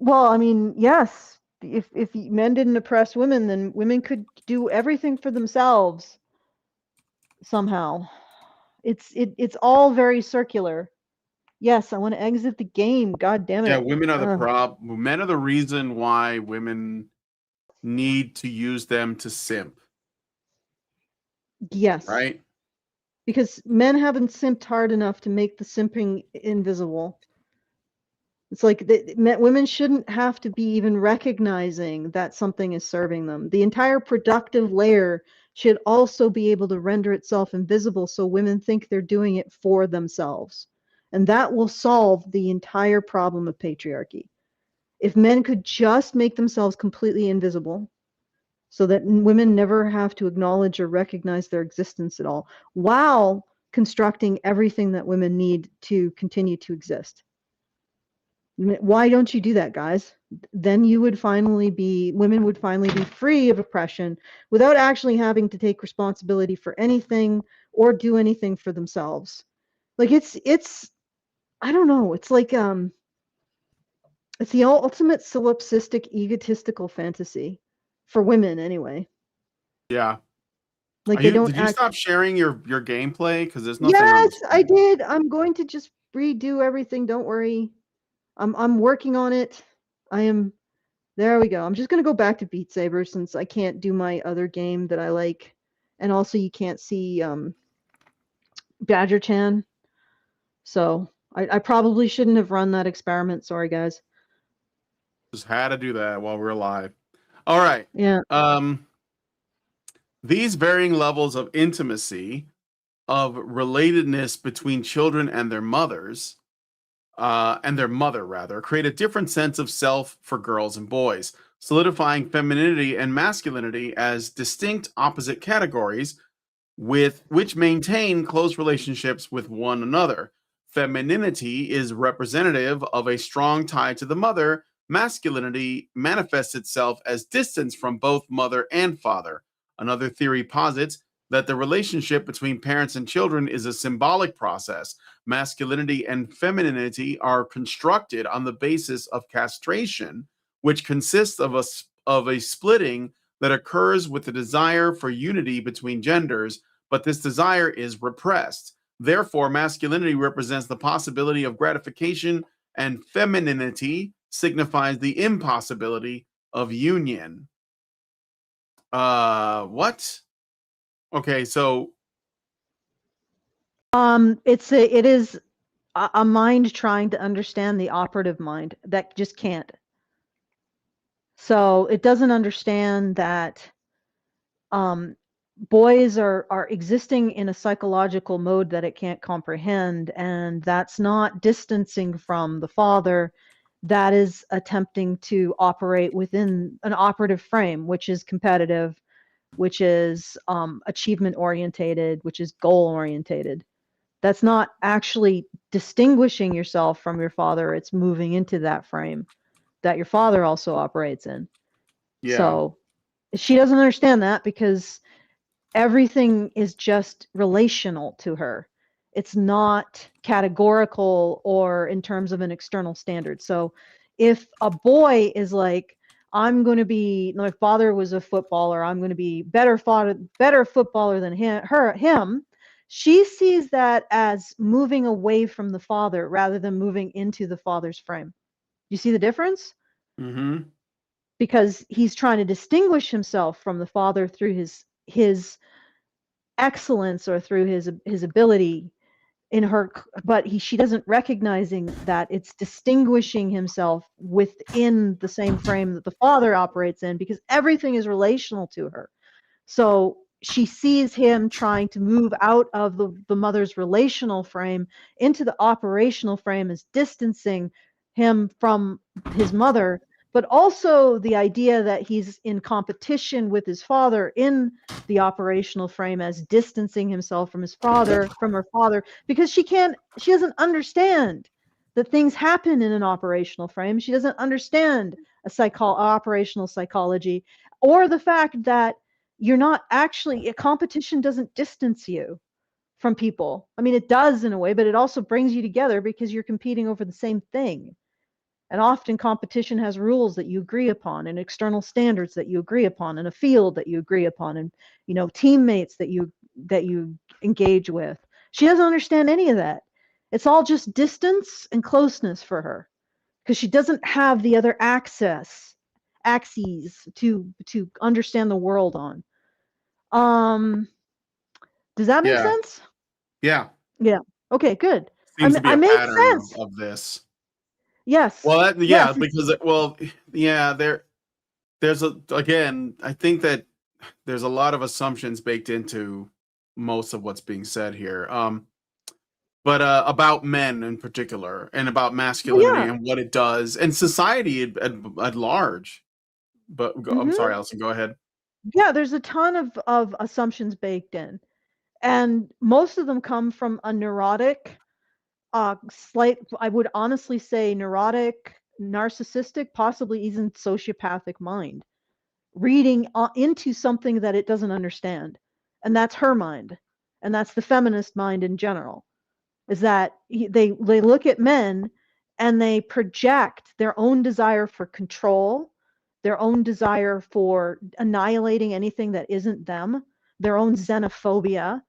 Well, I mean, yes. If men didn't oppress women, then women could do everything for themselves somehow. It's all very circular. Yes, I want to exit the game. God damn it. Yeah, women are the problem. Men are the reason why women need to use them to simp. Yes. Right? Because men haven't simped hard enough to make the simping invisible. It's like women shouldn't have to be even recognizing that something is serving them. The entire productive layer should also be able to render itself invisible so women think they're doing it for themselves. And that will solve the entire problem of patriarchy. If men could just make themselves completely invisible so that women never have to acknowledge or recognize their existence at all, while constructing everything that women need to continue to exist. Why don't you do that, guys? Then women would finally be free of oppression without actually having to take responsibility for anything or do anything for themselves. Like it's I don't know, it's like it's the ultimate solipsistic egotistical fantasy for women anyway. Yeah. Like did you stop sharing your gameplay? Because there's nothing. Yes, I did. I'm going to just redo everything. Don't worry. I'm working on it. There we go. I'm just gonna go back to Beat Saber since I can't do my other game that I like. And also you can't see Badger Chan. So I probably shouldn't have run that experiment. Sorry guys. Just had to do that while we're alive. All right. Yeah. These varying levels of intimacy, of relatedness between children and their mothers, create a different sense of self for girls and boys, solidifying femininity and masculinity as distinct opposite categories which maintain close relationships with one another. Femininity is representative of a strong tie to the mother. Masculinity manifests itself as distance from both mother and father. Another theory posits that the relationship between parents and children is a symbolic process. Masculinity and femininity are constructed on the basis of castration, which consists of a splitting that occurs with the desire for unity between genders, but this desire is repressed. Therefore, masculinity represents the possibility of gratification, and femininity signifies the impossibility of union. What? Okay, so it is a mind trying to understand the operative mind that just can't. So it doesn't understand that boys are existing in a psychological mode that it can't comprehend, and that's not distancing from the father. That is attempting to operate within an operative frame, which is competitive, which is achievement orientated, which is goal orientated. That's not actually distinguishing yourself from your father. It's moving into that frame that your father also operates in. Yeah. So she doesn't understand that because everything is just relational to her. It's not categorical or in terms of an external standard. So if a boy is like, I'm going to be, my father was a footballer, I'm going to be better footballer than him, she sees that as moving away from the father rather than moving into the father's frame. You see the difference? Mm-hmm. Because he's trying to distinguish himself from the father through his excellence or through his ability in her, but she doesn't recognizing that it's distinguishing himself within the same frame that the father operates in, because everything is relational to her. So she sees him trying to move out of the mother's relational frame into the operational frame as distancing him from his mother, but also the idea that he's in competition with his father in the operational frame as distancing himself from her father, because she doesn't understand that things happen in an operational frame. She doesn't understand operational psychology, or the fact that you're not actually, a competition doesn't distance you from people. I mean, it does in a way, but it also brings you together because you're competing over the same thing. And often competition has rules that you agree upon, and external standards that you agree upon, and a field that you agree upon, and teammates that you engage with. She doesn't understand any of that. It's all just distance and closeness for her, because she doesn't have the other axes to understand the world on. Does that make Yeah. sense? Yeah. Yeah. Okay, good. Seems to be I a made pattern sense. of this. Yes. Well, Yes. because there's again, I think that there's a lot of assumptions baked into most of what's being said here. But about men in particular, and about masculinity Yeah. and what it does, and society at large. But I'm sorry, Alison, go ahead. Yeah, there's a ton of assumptions baked in. And most of them come from a neurotic, I would honestly say neurotic, narcissistic, possibly even sociopathic mind, reading into something that it doesn't understand. And that's her mind. And that's the feminist mind in general, is that they look at men and they project their own desire for control, their own desire for annihilating anything that isn't them, their own xenophobia,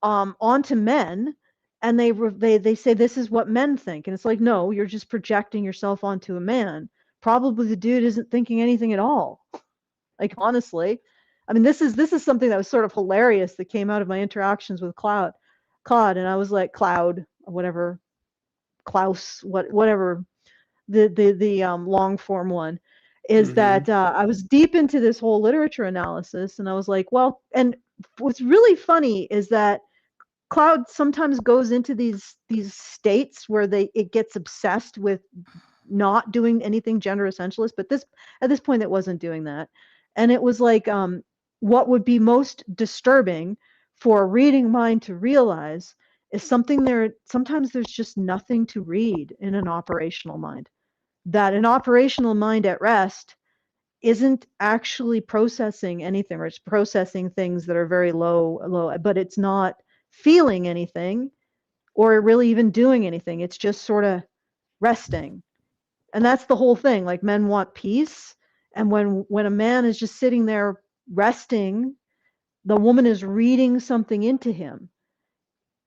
onto men, and they say this is what men think, and it's like, no, you're just projecting yourself onto a man. Probably the dude isn't thinking anything at all. Like, honestly, I mean, this is something that was sort of hilarious that came out of my interactions with Claude, and I was like, Cloud, whatever, Klaus, whatever, the long form one, is that I was deep into this whole literature analysis, and I was like, well, and what's really funny is that Cloud sometimes goes into these states where it gets obsessed with not doing anything gender essentialist, but at this point it wasn't doing that. And it was like, what would be most disturbing for a reading mind to realize is sometimes there's just nothing to read in an operational mind. That an operational mind at rest isn't actually processing anything, or it's processing things that are very low, but it's not feeling anything or really even doing anything. It's just sort of resting. And that's the whole thing. Like, men want peace, and when a man is just sitting there resting, the woman is reading something into him.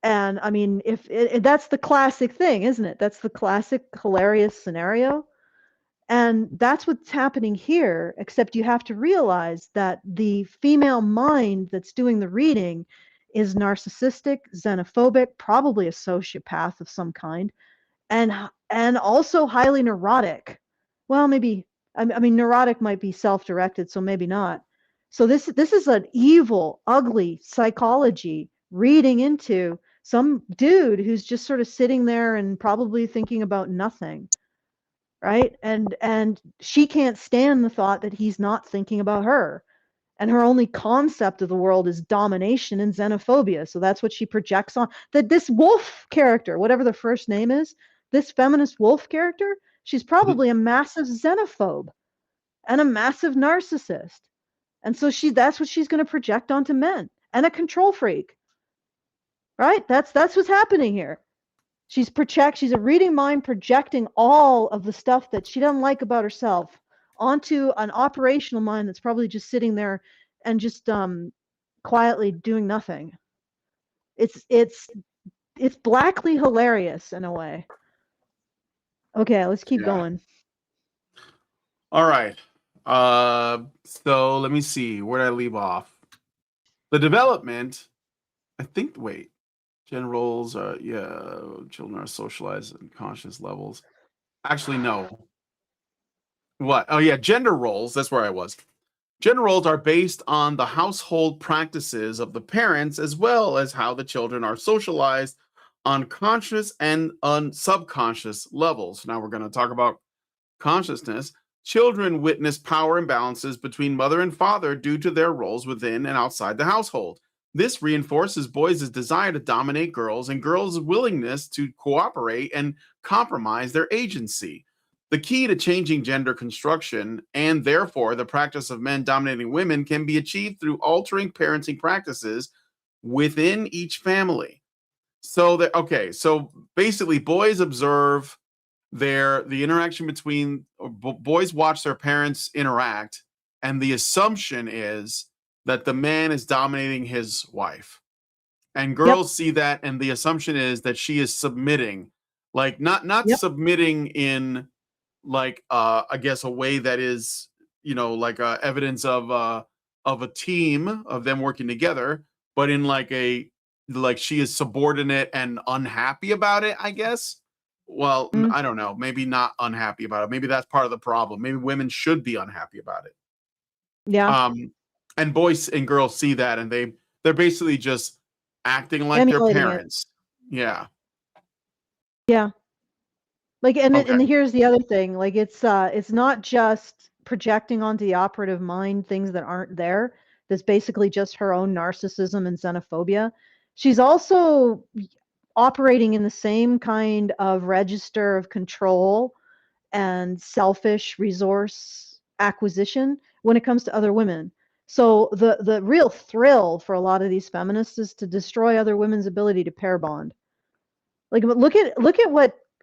And I mean, if that's the classic thing, isn't it? That's the classic hilarious scenario. And that's what's happening here, except you have to realize that the female mind that's doing the reading is narcissistic, xenophobic, probably a sociopath of some kind, and also highly neurotic. Well, maybe I mean, neurotic might be self-directed, so maybe not. So this is an evil, ugly psychology reading into some dude who's just sort of sitting there and probably thinking about nothing, right? And she can't stand the thought that he's not thinking about her. And her only concept of the world is domination and xenophobia. So that's what she projects on. That this wolf character, whatever the first name is, this feminist wolf character, she's probably a massive xenophobe and a massive narcissist. And so that's what she's going to project onto men, and a control freak. Right? That's what's happening here. She's a reading mind projecting all of the stuff that she doesn't like about herself onto an operational mind that's probably just sitting there and just quietly doing nothing. It's blackly hilarious in a way. Okay, let's keep going. All right. So let me see. Where did I leave off? The development, I think, wait. Gender roles are, children are socialized at conscious levels. Actually, no. What? Oh, yeah, gender roles. That's where I was. Gender roles are based on the household practices of the parents, as well as how the children are socialized on conscious and on subconscious levels. Now we're going to talk about consciousness. Children witness power imbalances between mother and father due to their roles within and outside the household. This reinforces boys' desire to dominate girls and girls' willingness to cooperate and compromise their agency. The key to changing gender construction, and therefore the practice of men dominating women, can be achieved through altering parenting practices within each family. So so basically boys observe the interaction between, boys watch their parents interact, and the assumption is that the man is dominating his wife, and girls see that, and the assumption is that she is submitting, like not submitting in like I guess a way that is, like evidence of a team of them working together, but in like she is subordinate and unhappy about it, I guess. Well, I don't know, maybe not unhappy about it, maybe that's part of the problem. Maybe women should be unhappy about it. And boys and girls see that, and they're basically just acting like their parents. Yeah. Like, and here's the other thing. Like, it's not just projecting onto the operative mind things that aren't there. That's basically just her own narcissism and xenophobia. She's also operating in the same kind of register of control and selfish resource acquisition when it comes to other women. So the real thrill for a lot of these feminists is to destroy other women's ability to pair bond. Like, look at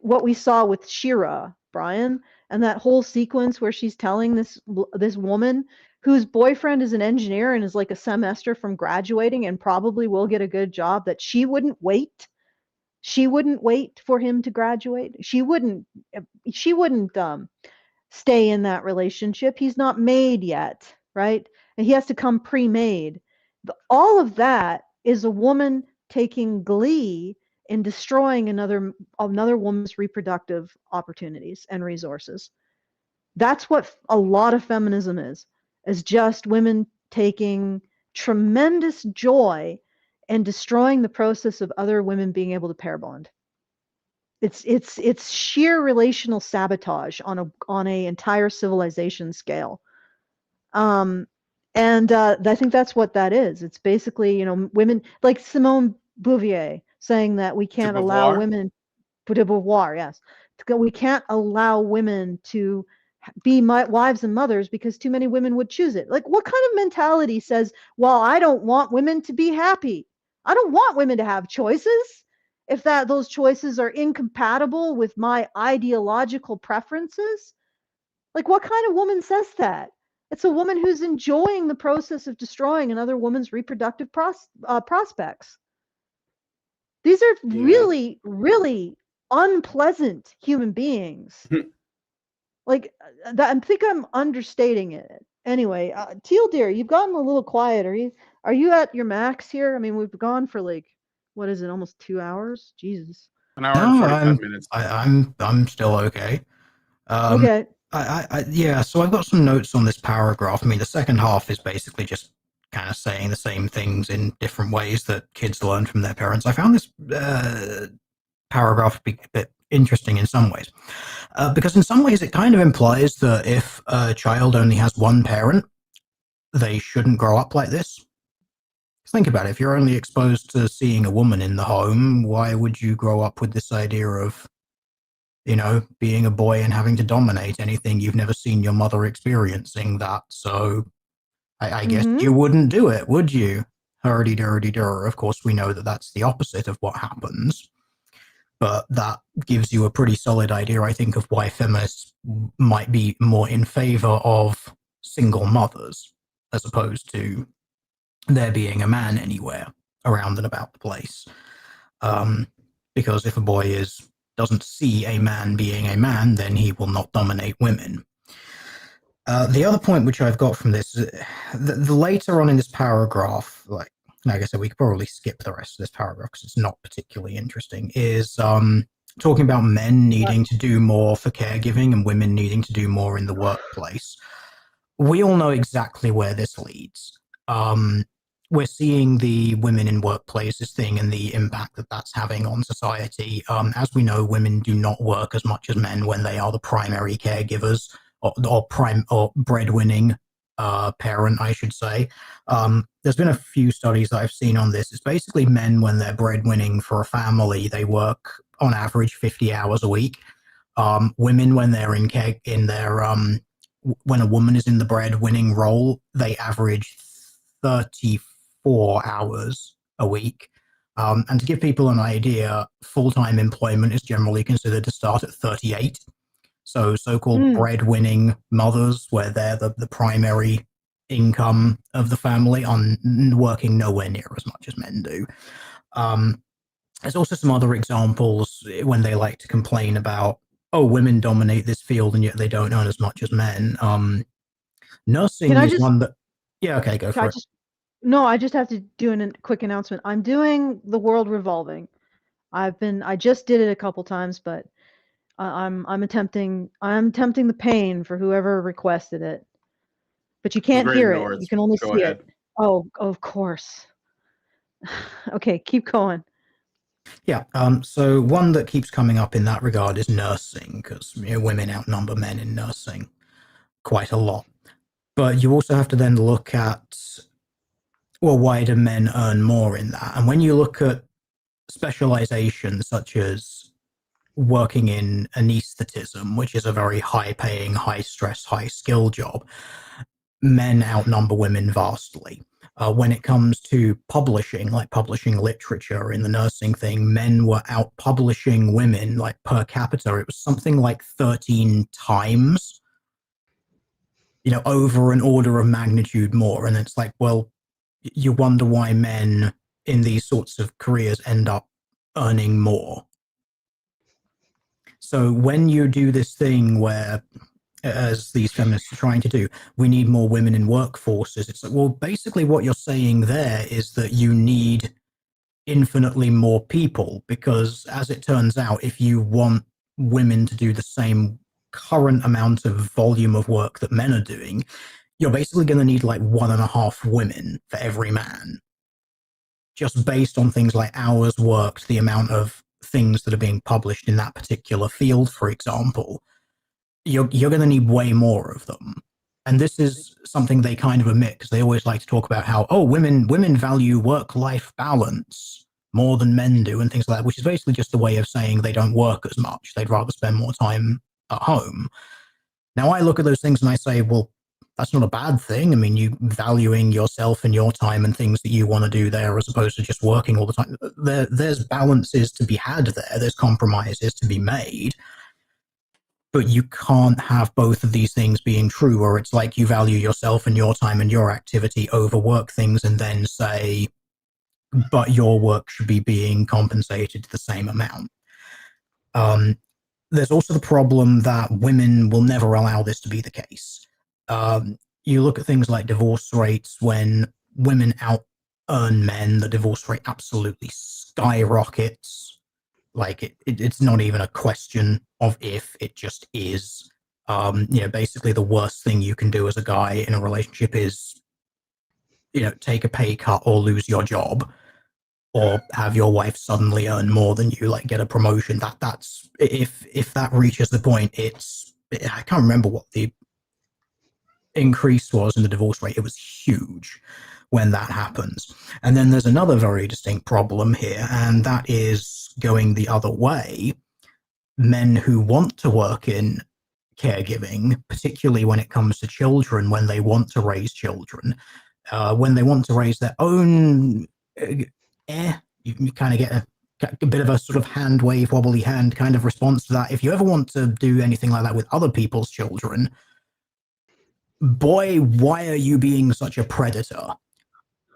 what we saw with Shira, Brian, and that whole sequence where she's telling this woman whose boyfriend is an engineer and is like a semester from graduating and probably will get a good job, that she wouldn't wait. She wouldn't wait for him to graduate. She wouldn't stay in that relationship. He's not made yet, right? And he has to come pre-made. All of that is a woman taking glee in destroying another woman's reproductive opportunities and resources. That's what a lot of feminism is just women taking tremendous joy in destroying the process of other women being able to pair bond. It's sheer relational sabotage on a entire civilization scale. And I think that's what that is. It's basically, women like Simone Beauvoir saying that we can't allow women de Beauvoir, yes. We can't allow women to be wives and mothers because too many women would choose it. Like, what kind of mentality says, well, I don't want women to be happy. I don't want women to have choices if those choices are incompatible with my ideological preferences. Like, what kind of woman says that? It's a woman who's enjoying the process of destroying another woman's reproductive prospects. These are really, really unpleasant human beings. Like, I think I'm understating it. Anyway, Teal dear, you've gotten a little quiet. Are you at your max here? I mean, we've gone for like, what is it, almost 2 hours? Jesus. An hour and 45 minutes. I'm still okay. Okay. Yeah, so I've got some notes on this paragraph. I mean, the second half is basically just kind of saying the same things in different ways that kids learn from their parents. I found this paragraph a bit interesting in some ways, because in some ways it kind of implies that if a child only has one parent, they shouldn't grow up like this. Think about it. If you're only exposed to seeing a woman in the home, why would you grow up with this idea of, you know, being a boy and having to dominate anything you've never seen your mother experiencing that? So I guess you wouldn't do it, would you? Hurdy-durdy-dur. Of course, we know that that's the opposite of what happens. But that gives you a pretty solid idea, I think, of why feminists might be more in favor of single mothers as opposed to there being a man anywhere around and about the place. Because if a boy doesn't see a man being a man, then he will not dominate women. The other point which I've got from this, the later on in this paragraph, like I said, we could probably skip the rest of this paragraph because it's not particularly interesting, is talking about men needing to do more for caregiving and women needing to do more in the workplace. We all know exactly where this leads. We're seeing the women in workplaces thing and the impact that that's having on society. As we know, women do not work as much as men when they are the primary caregivers or breadwinning parent, I should say. There's been a few studies that I've seen on this. It's basically men when they're breadwinning for a family, they work on average 50 hours a week. Women when they're when a woman is in the breadwinning role, they average 34 hours a week. And to give people an idea, full-time employment is generally considered to start at 38. So so-called breadwinning mothers, where they're the primary income of the family, are working nowhere near as much as men do. There's also some other examples when they like to complain about, oh, women dominate this field and yet they don't earn as much as men. Nursing is one that... Yeah, okay, go for it. No, I just have to do a quick announcement. I'm doing The World Revolving. I just did it a couple times, but I'm attempting the pain for whoever requested it. But you can't hear it. You can only see it. Oh, of course. Okay, keep going. Yeah, so one that keeps coming up in that regard is nursing, because women outnumber men in nursing quite a lot. But you also have to then look at, well, why do men earn more in that? And when you look at specializations such as working in anesthetism, which is a very high-paying, high-stress, high-skill job, men outnumber women vastly. When it comes to publishing, like publishing literature in the nursing thing, men were out publishing women, like per capita. It was something like 13 times, over an order of magnitude more. And it's like, well, you wonder why men in these sorts of careers end up earning more. So when you do this thing where, as these feminists are trying to do, we need more women in workforces, it's like, well, basically what you're saying there is that you need infinitely more people, because as it turns out, if you want women to do the same current amount of volume of work that men are doing, you're basically going to need like 1.5 women for every man, just based on things like hours worked, the amount of things that are being published in that particular field, for example. You're going to need way more of them. And this is something they kind of omit, because they always like to talk about how, oh, women value work-life balance more than men do, and things like that, which is basically just a way of saying they don't work as much. They'd rather spend more time at home. Now, I look at those things and I say, well, that's not a bad thing. I mean, you valuing yourself and your time and things that you want to do there, as opposed to just working all the time. There's balances to be had there. There's compromises to be made. But you can't have both of these things being true, or it's like you value yourself and your time and your activity over work things and then say, but your work should be being compensated the same amount. There's also the problem that women will never allow this to be the case. You look at things like divorce rates. When women out-earn men, the divorce rate absolutely skyrockets. Like, it's not even a question of if, it just is. Basically the worst thing you can do as a guy in a relationship is, take a pay cut or lose your job, or have your wife suddenly earn more than you, like get a promotion. That's if that reaches the point, I can't remember what the increase was in the divorce rate. It was huge when that happens. And then there's another very distinct problem here, and that is going the other way. Men who want to work in caregiving, particularly when it comes to children, when they want to raise children, when they want to raise their own you kind of get a bit of a sort of hand wave, wobbly hand kind of response to that. If you ever want to do anything like that with other people's children, boy, why are you being such a predator?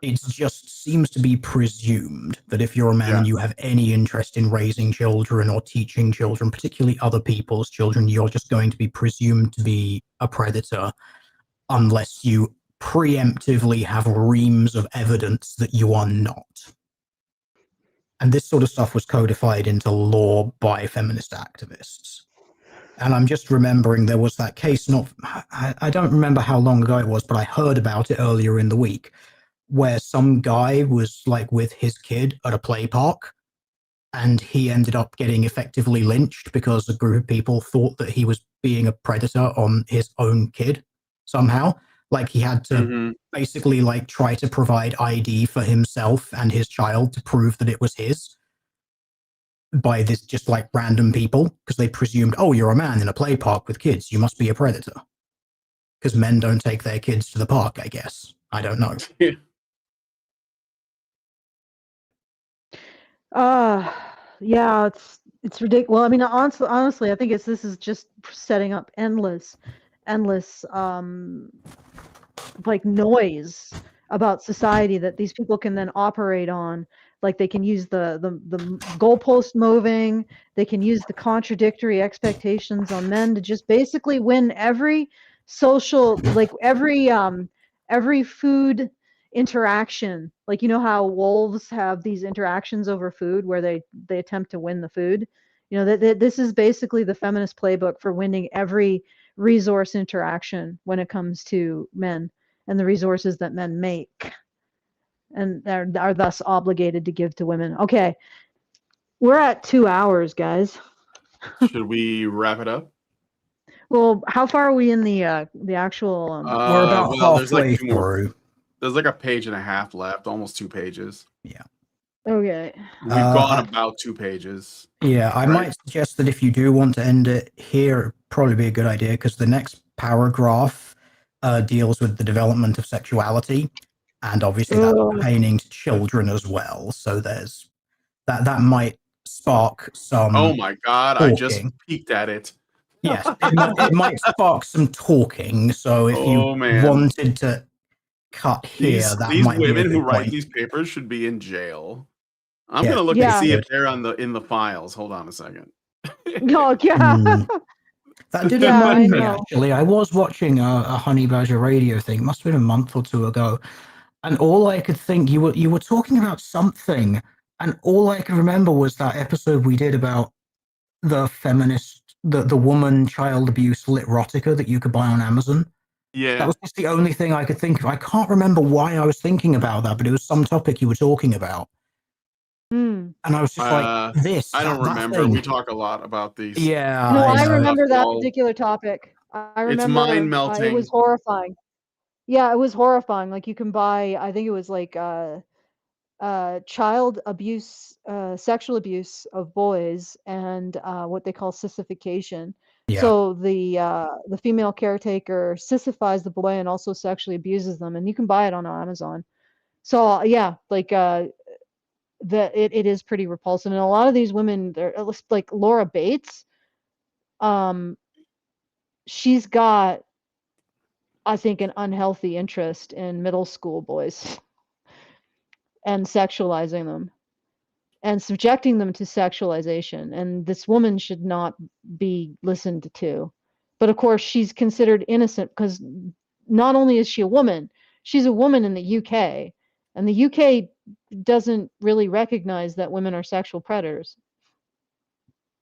It just seems to be presumed that if you're a man and you have any interest in raising children or teaching children, particularly other people's children, you're just going to be presumed to be a predator unless you preemptively have reams of evidence that you are not. And this sort of stuff was codified into law by feminist activists. And I'm just remembering there was that case, I don't remember how long ago it was, but I heard about it earlier in the week, where some guy was like with his kid at a play park, and he ended up getting effectively lynched because a group of people thought that he was being a predator on his own kid somehow. Like he had to basically like try to provide ID for himself and his child to prove that it was his by this just like random people, because they presumed, oh, you're a man in a play park with kids, you must be a predator. Because men don't take their kids to the park, I guess. I don't know. Yeah, it's ridiculous. Well, I mean, honestly, I think this is just setting up endless like noise about society that these people can then operate on. Like they can use the goalpost moving, they can use the contradictory expectations on men to just basically win every social, like every food interaction. Like, how wolves have these interactions over food where they attempt to win the food. This is basically the feminist playbook for winning every resource interaction when it comes to men and the resources that men make and are thus obligated to give to women. Okay, we're at 2 hours, guys. Should we wrap it up? Well, how far are we in the actual? We're about halfway through. There's like a page and a half left, almost 2 pages. Yeah. Okay. We've gone about 2 pages. Yeah, I might suggest that if you do want to end it here, it'd probably be a good idea, because the next paragraph deals with the development of sexuality, and obviously that's pertaining to children as well. So there's that might spark some. Oh my God! Talking. I just peeked at it. Yes, it might spark some talking. So if you wanted to cut here, these women who write these papers should be in jail. I'm gonna look and see if they're in the files. Hold on a second. Oh yeah. That did remind me, actually. I was watching a Honey Badger radio thing. It must have been a month or two ago. And all I could think, you were talking about something, and all I could remember was that episode we did about the feminist, the woman child abuse literotica that you could buy on Amazon. Yeah. That was just the only thing I could think of. I can't remember why I was thinking about that, but it was some topic you were talking about. And I was just like, this. I don't remember. We talk a lot about these. Yeah. No, I remember that particular topic. I remember. It's mind melting. It was horrifying. Yeah, it was horrifying. Like you can buy, I think it was like child abuse, sexual abuse of boys, and what they call sissification. Yeah. So the female caretaker sissifies the boy and also sexually abuses them, and you can buy it on Amazon. So yeah, like it is pretty repulsive, and a lot of these women, they're like Laura Bates. She's got, I think, an unhealthy interest in middle school boys and sexualizing them and subjecting them to sexualization. And this woman should not be listened to. But of course, she's considered innocent because not only is she a woman, she's a woman in the UK. And the UK doesn't really recognize that women are sexual predators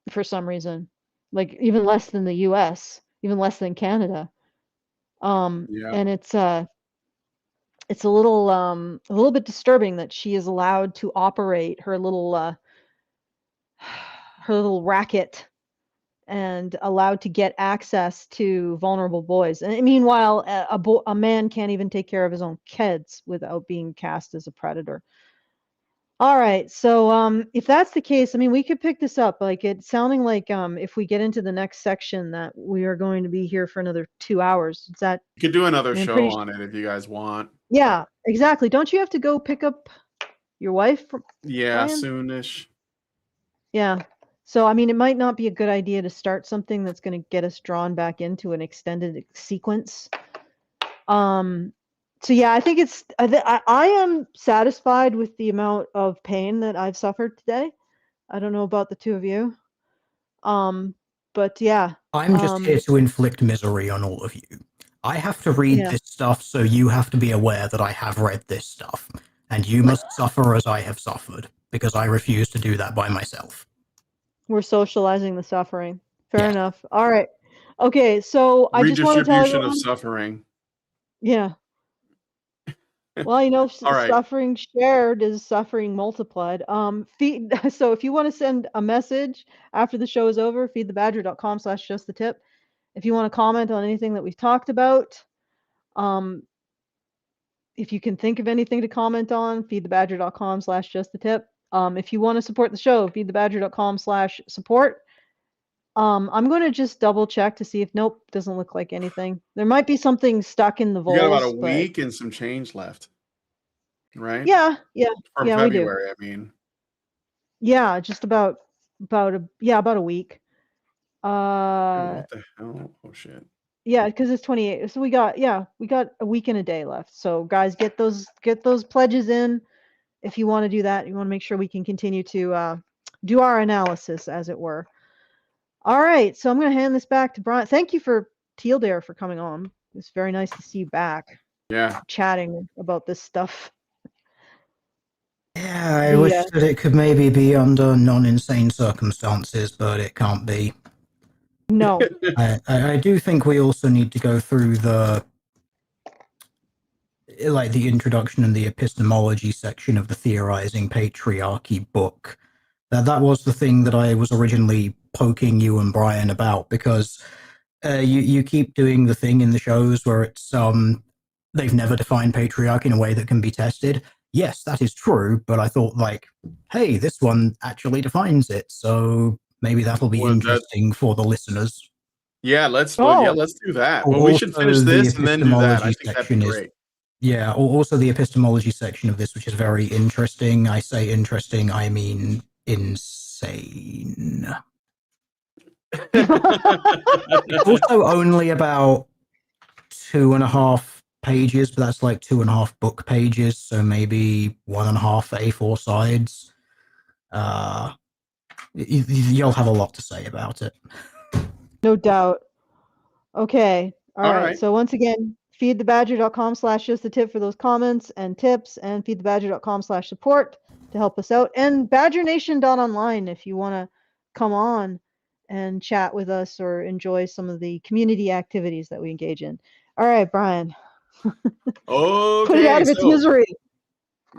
for some reason, like even less than the US. even less than Canada. Yeah. And it's a little bit disturbing that she is allowed to operate her little racket and allowed to get access to vulnerable boys. And meanwhile, a man can't even take care of his own kids without being cast as a predator. All right, so if that's the case, I mean, we could pick this up. Like, it's sounding like if we get into the next section that we are going to be here for another 2 hours. Is that? You could do another I mean, show on it if you guys want. Yeah, exactly. Don't you have to go pick up your wife? Yeah, Brian? soonish. Yeah. So, I mean, it might not be a good idea to start something that's going to get us drawn back into an extended sequence. So yeah, I think it's, I am satisfied with the amount of pain that I've suffered today. I don't know about the two of you. But yeah. I'm just here to inflict misery on all of you. I have to read Yeah. this stuff, so you have to be aware that I have read this stuff. And you must suffer as I have suffered, because I refuse to do that by myself. We're socializing the suffering. Fair Yeah. enough. All right. Okay, so I just want to tell Redistribution everyone. of suffering. Yeah. Well, you know, All right. suffering shared is suffering multiplied. So if you want to send a message after the show is over, feedthebadger.com/justthetip. If you want to comment on anything that we've talked about, if you can think of anything to comment on, feedthebadger.com/justthetip. If you want to support the show, feedthebadger.com/support. I'm going to just double check to see if, nope, doesn't look like anything. There might be something stuck in the We got about a voles, but week and some change left, right? yeah, From we do. February, I mean. Yeah, just about a week. What the hell? Oh shit. Yeah, because it's 28. So we got a week and a day left. So guys, get those pledges in if you want to do that. You want to make sure we can continue to do our analysis, as it were. All right, so I'm going to hand this back to Brian. Thank you for TL for coming on. It's very nice to see you back. Yeah. Chatting about this stuff. Yeah, I wish that it could maybe be under non-insane circumstances, but it can't be. No. I do think we also need to go through the introduction and the epistemology section of the Theorizing Patriarchy book. That was the thing that I was originally poking you and Brian about, because you keep doing the thing in the shows where it's they've never defined patriarchy in a way that can be tested. Yes, that is true, but I thought, like, hey, this one actually defines it, so maybe that'll be interesting for the listeners. Yeah, let's do that. Well, we should finish this and then do that. I think that'd be great. Yeah, also the epistemology section of this, which is very interesting. I say interesting, I mean insane. It's also only about 2.5 pages, but that's like 2.5 book pages, so maybe 1.5 A4 sides. You'll have a lot to say about it. No doubt. Okay. All right. right. So once again, feedthebadger.com/justthetip for those comments and tips, and feedthebadger.com/support to help us out, and badgernation.online if you want to come on and chat with us or enjoy some of the community activities that we engage in. All right, Brian. Okay. Put it out of its misery.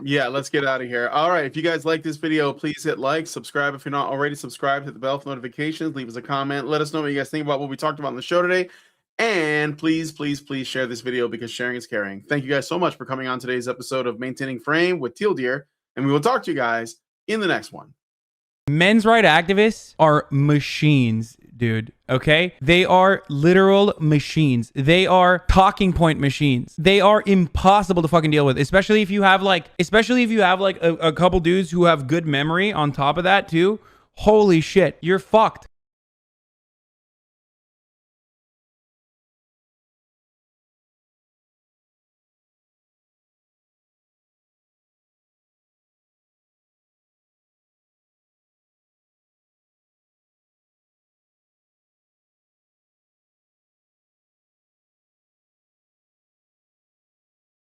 Yeah, let's get out of here. All right. If you guys like this video, please hit like, subscribe if you're not already subscribed, hit the bell for notifications, leave us a comment. Let us know what you guys think about what we talked about on the show today. And please, please, please share this video, because sharing is caring. Thank you guys so much for coming on today's episode of Maintaining Frame with Teal Deer. And we will talk to you guys in the next one. Men's rights activists are machines, dude. Okay? They are literal machines. They are talking point machines. They are impossible to fucking deal with, especially if you have like a couple dudes who have good memory on top of that too. Holy shit, you're fucked.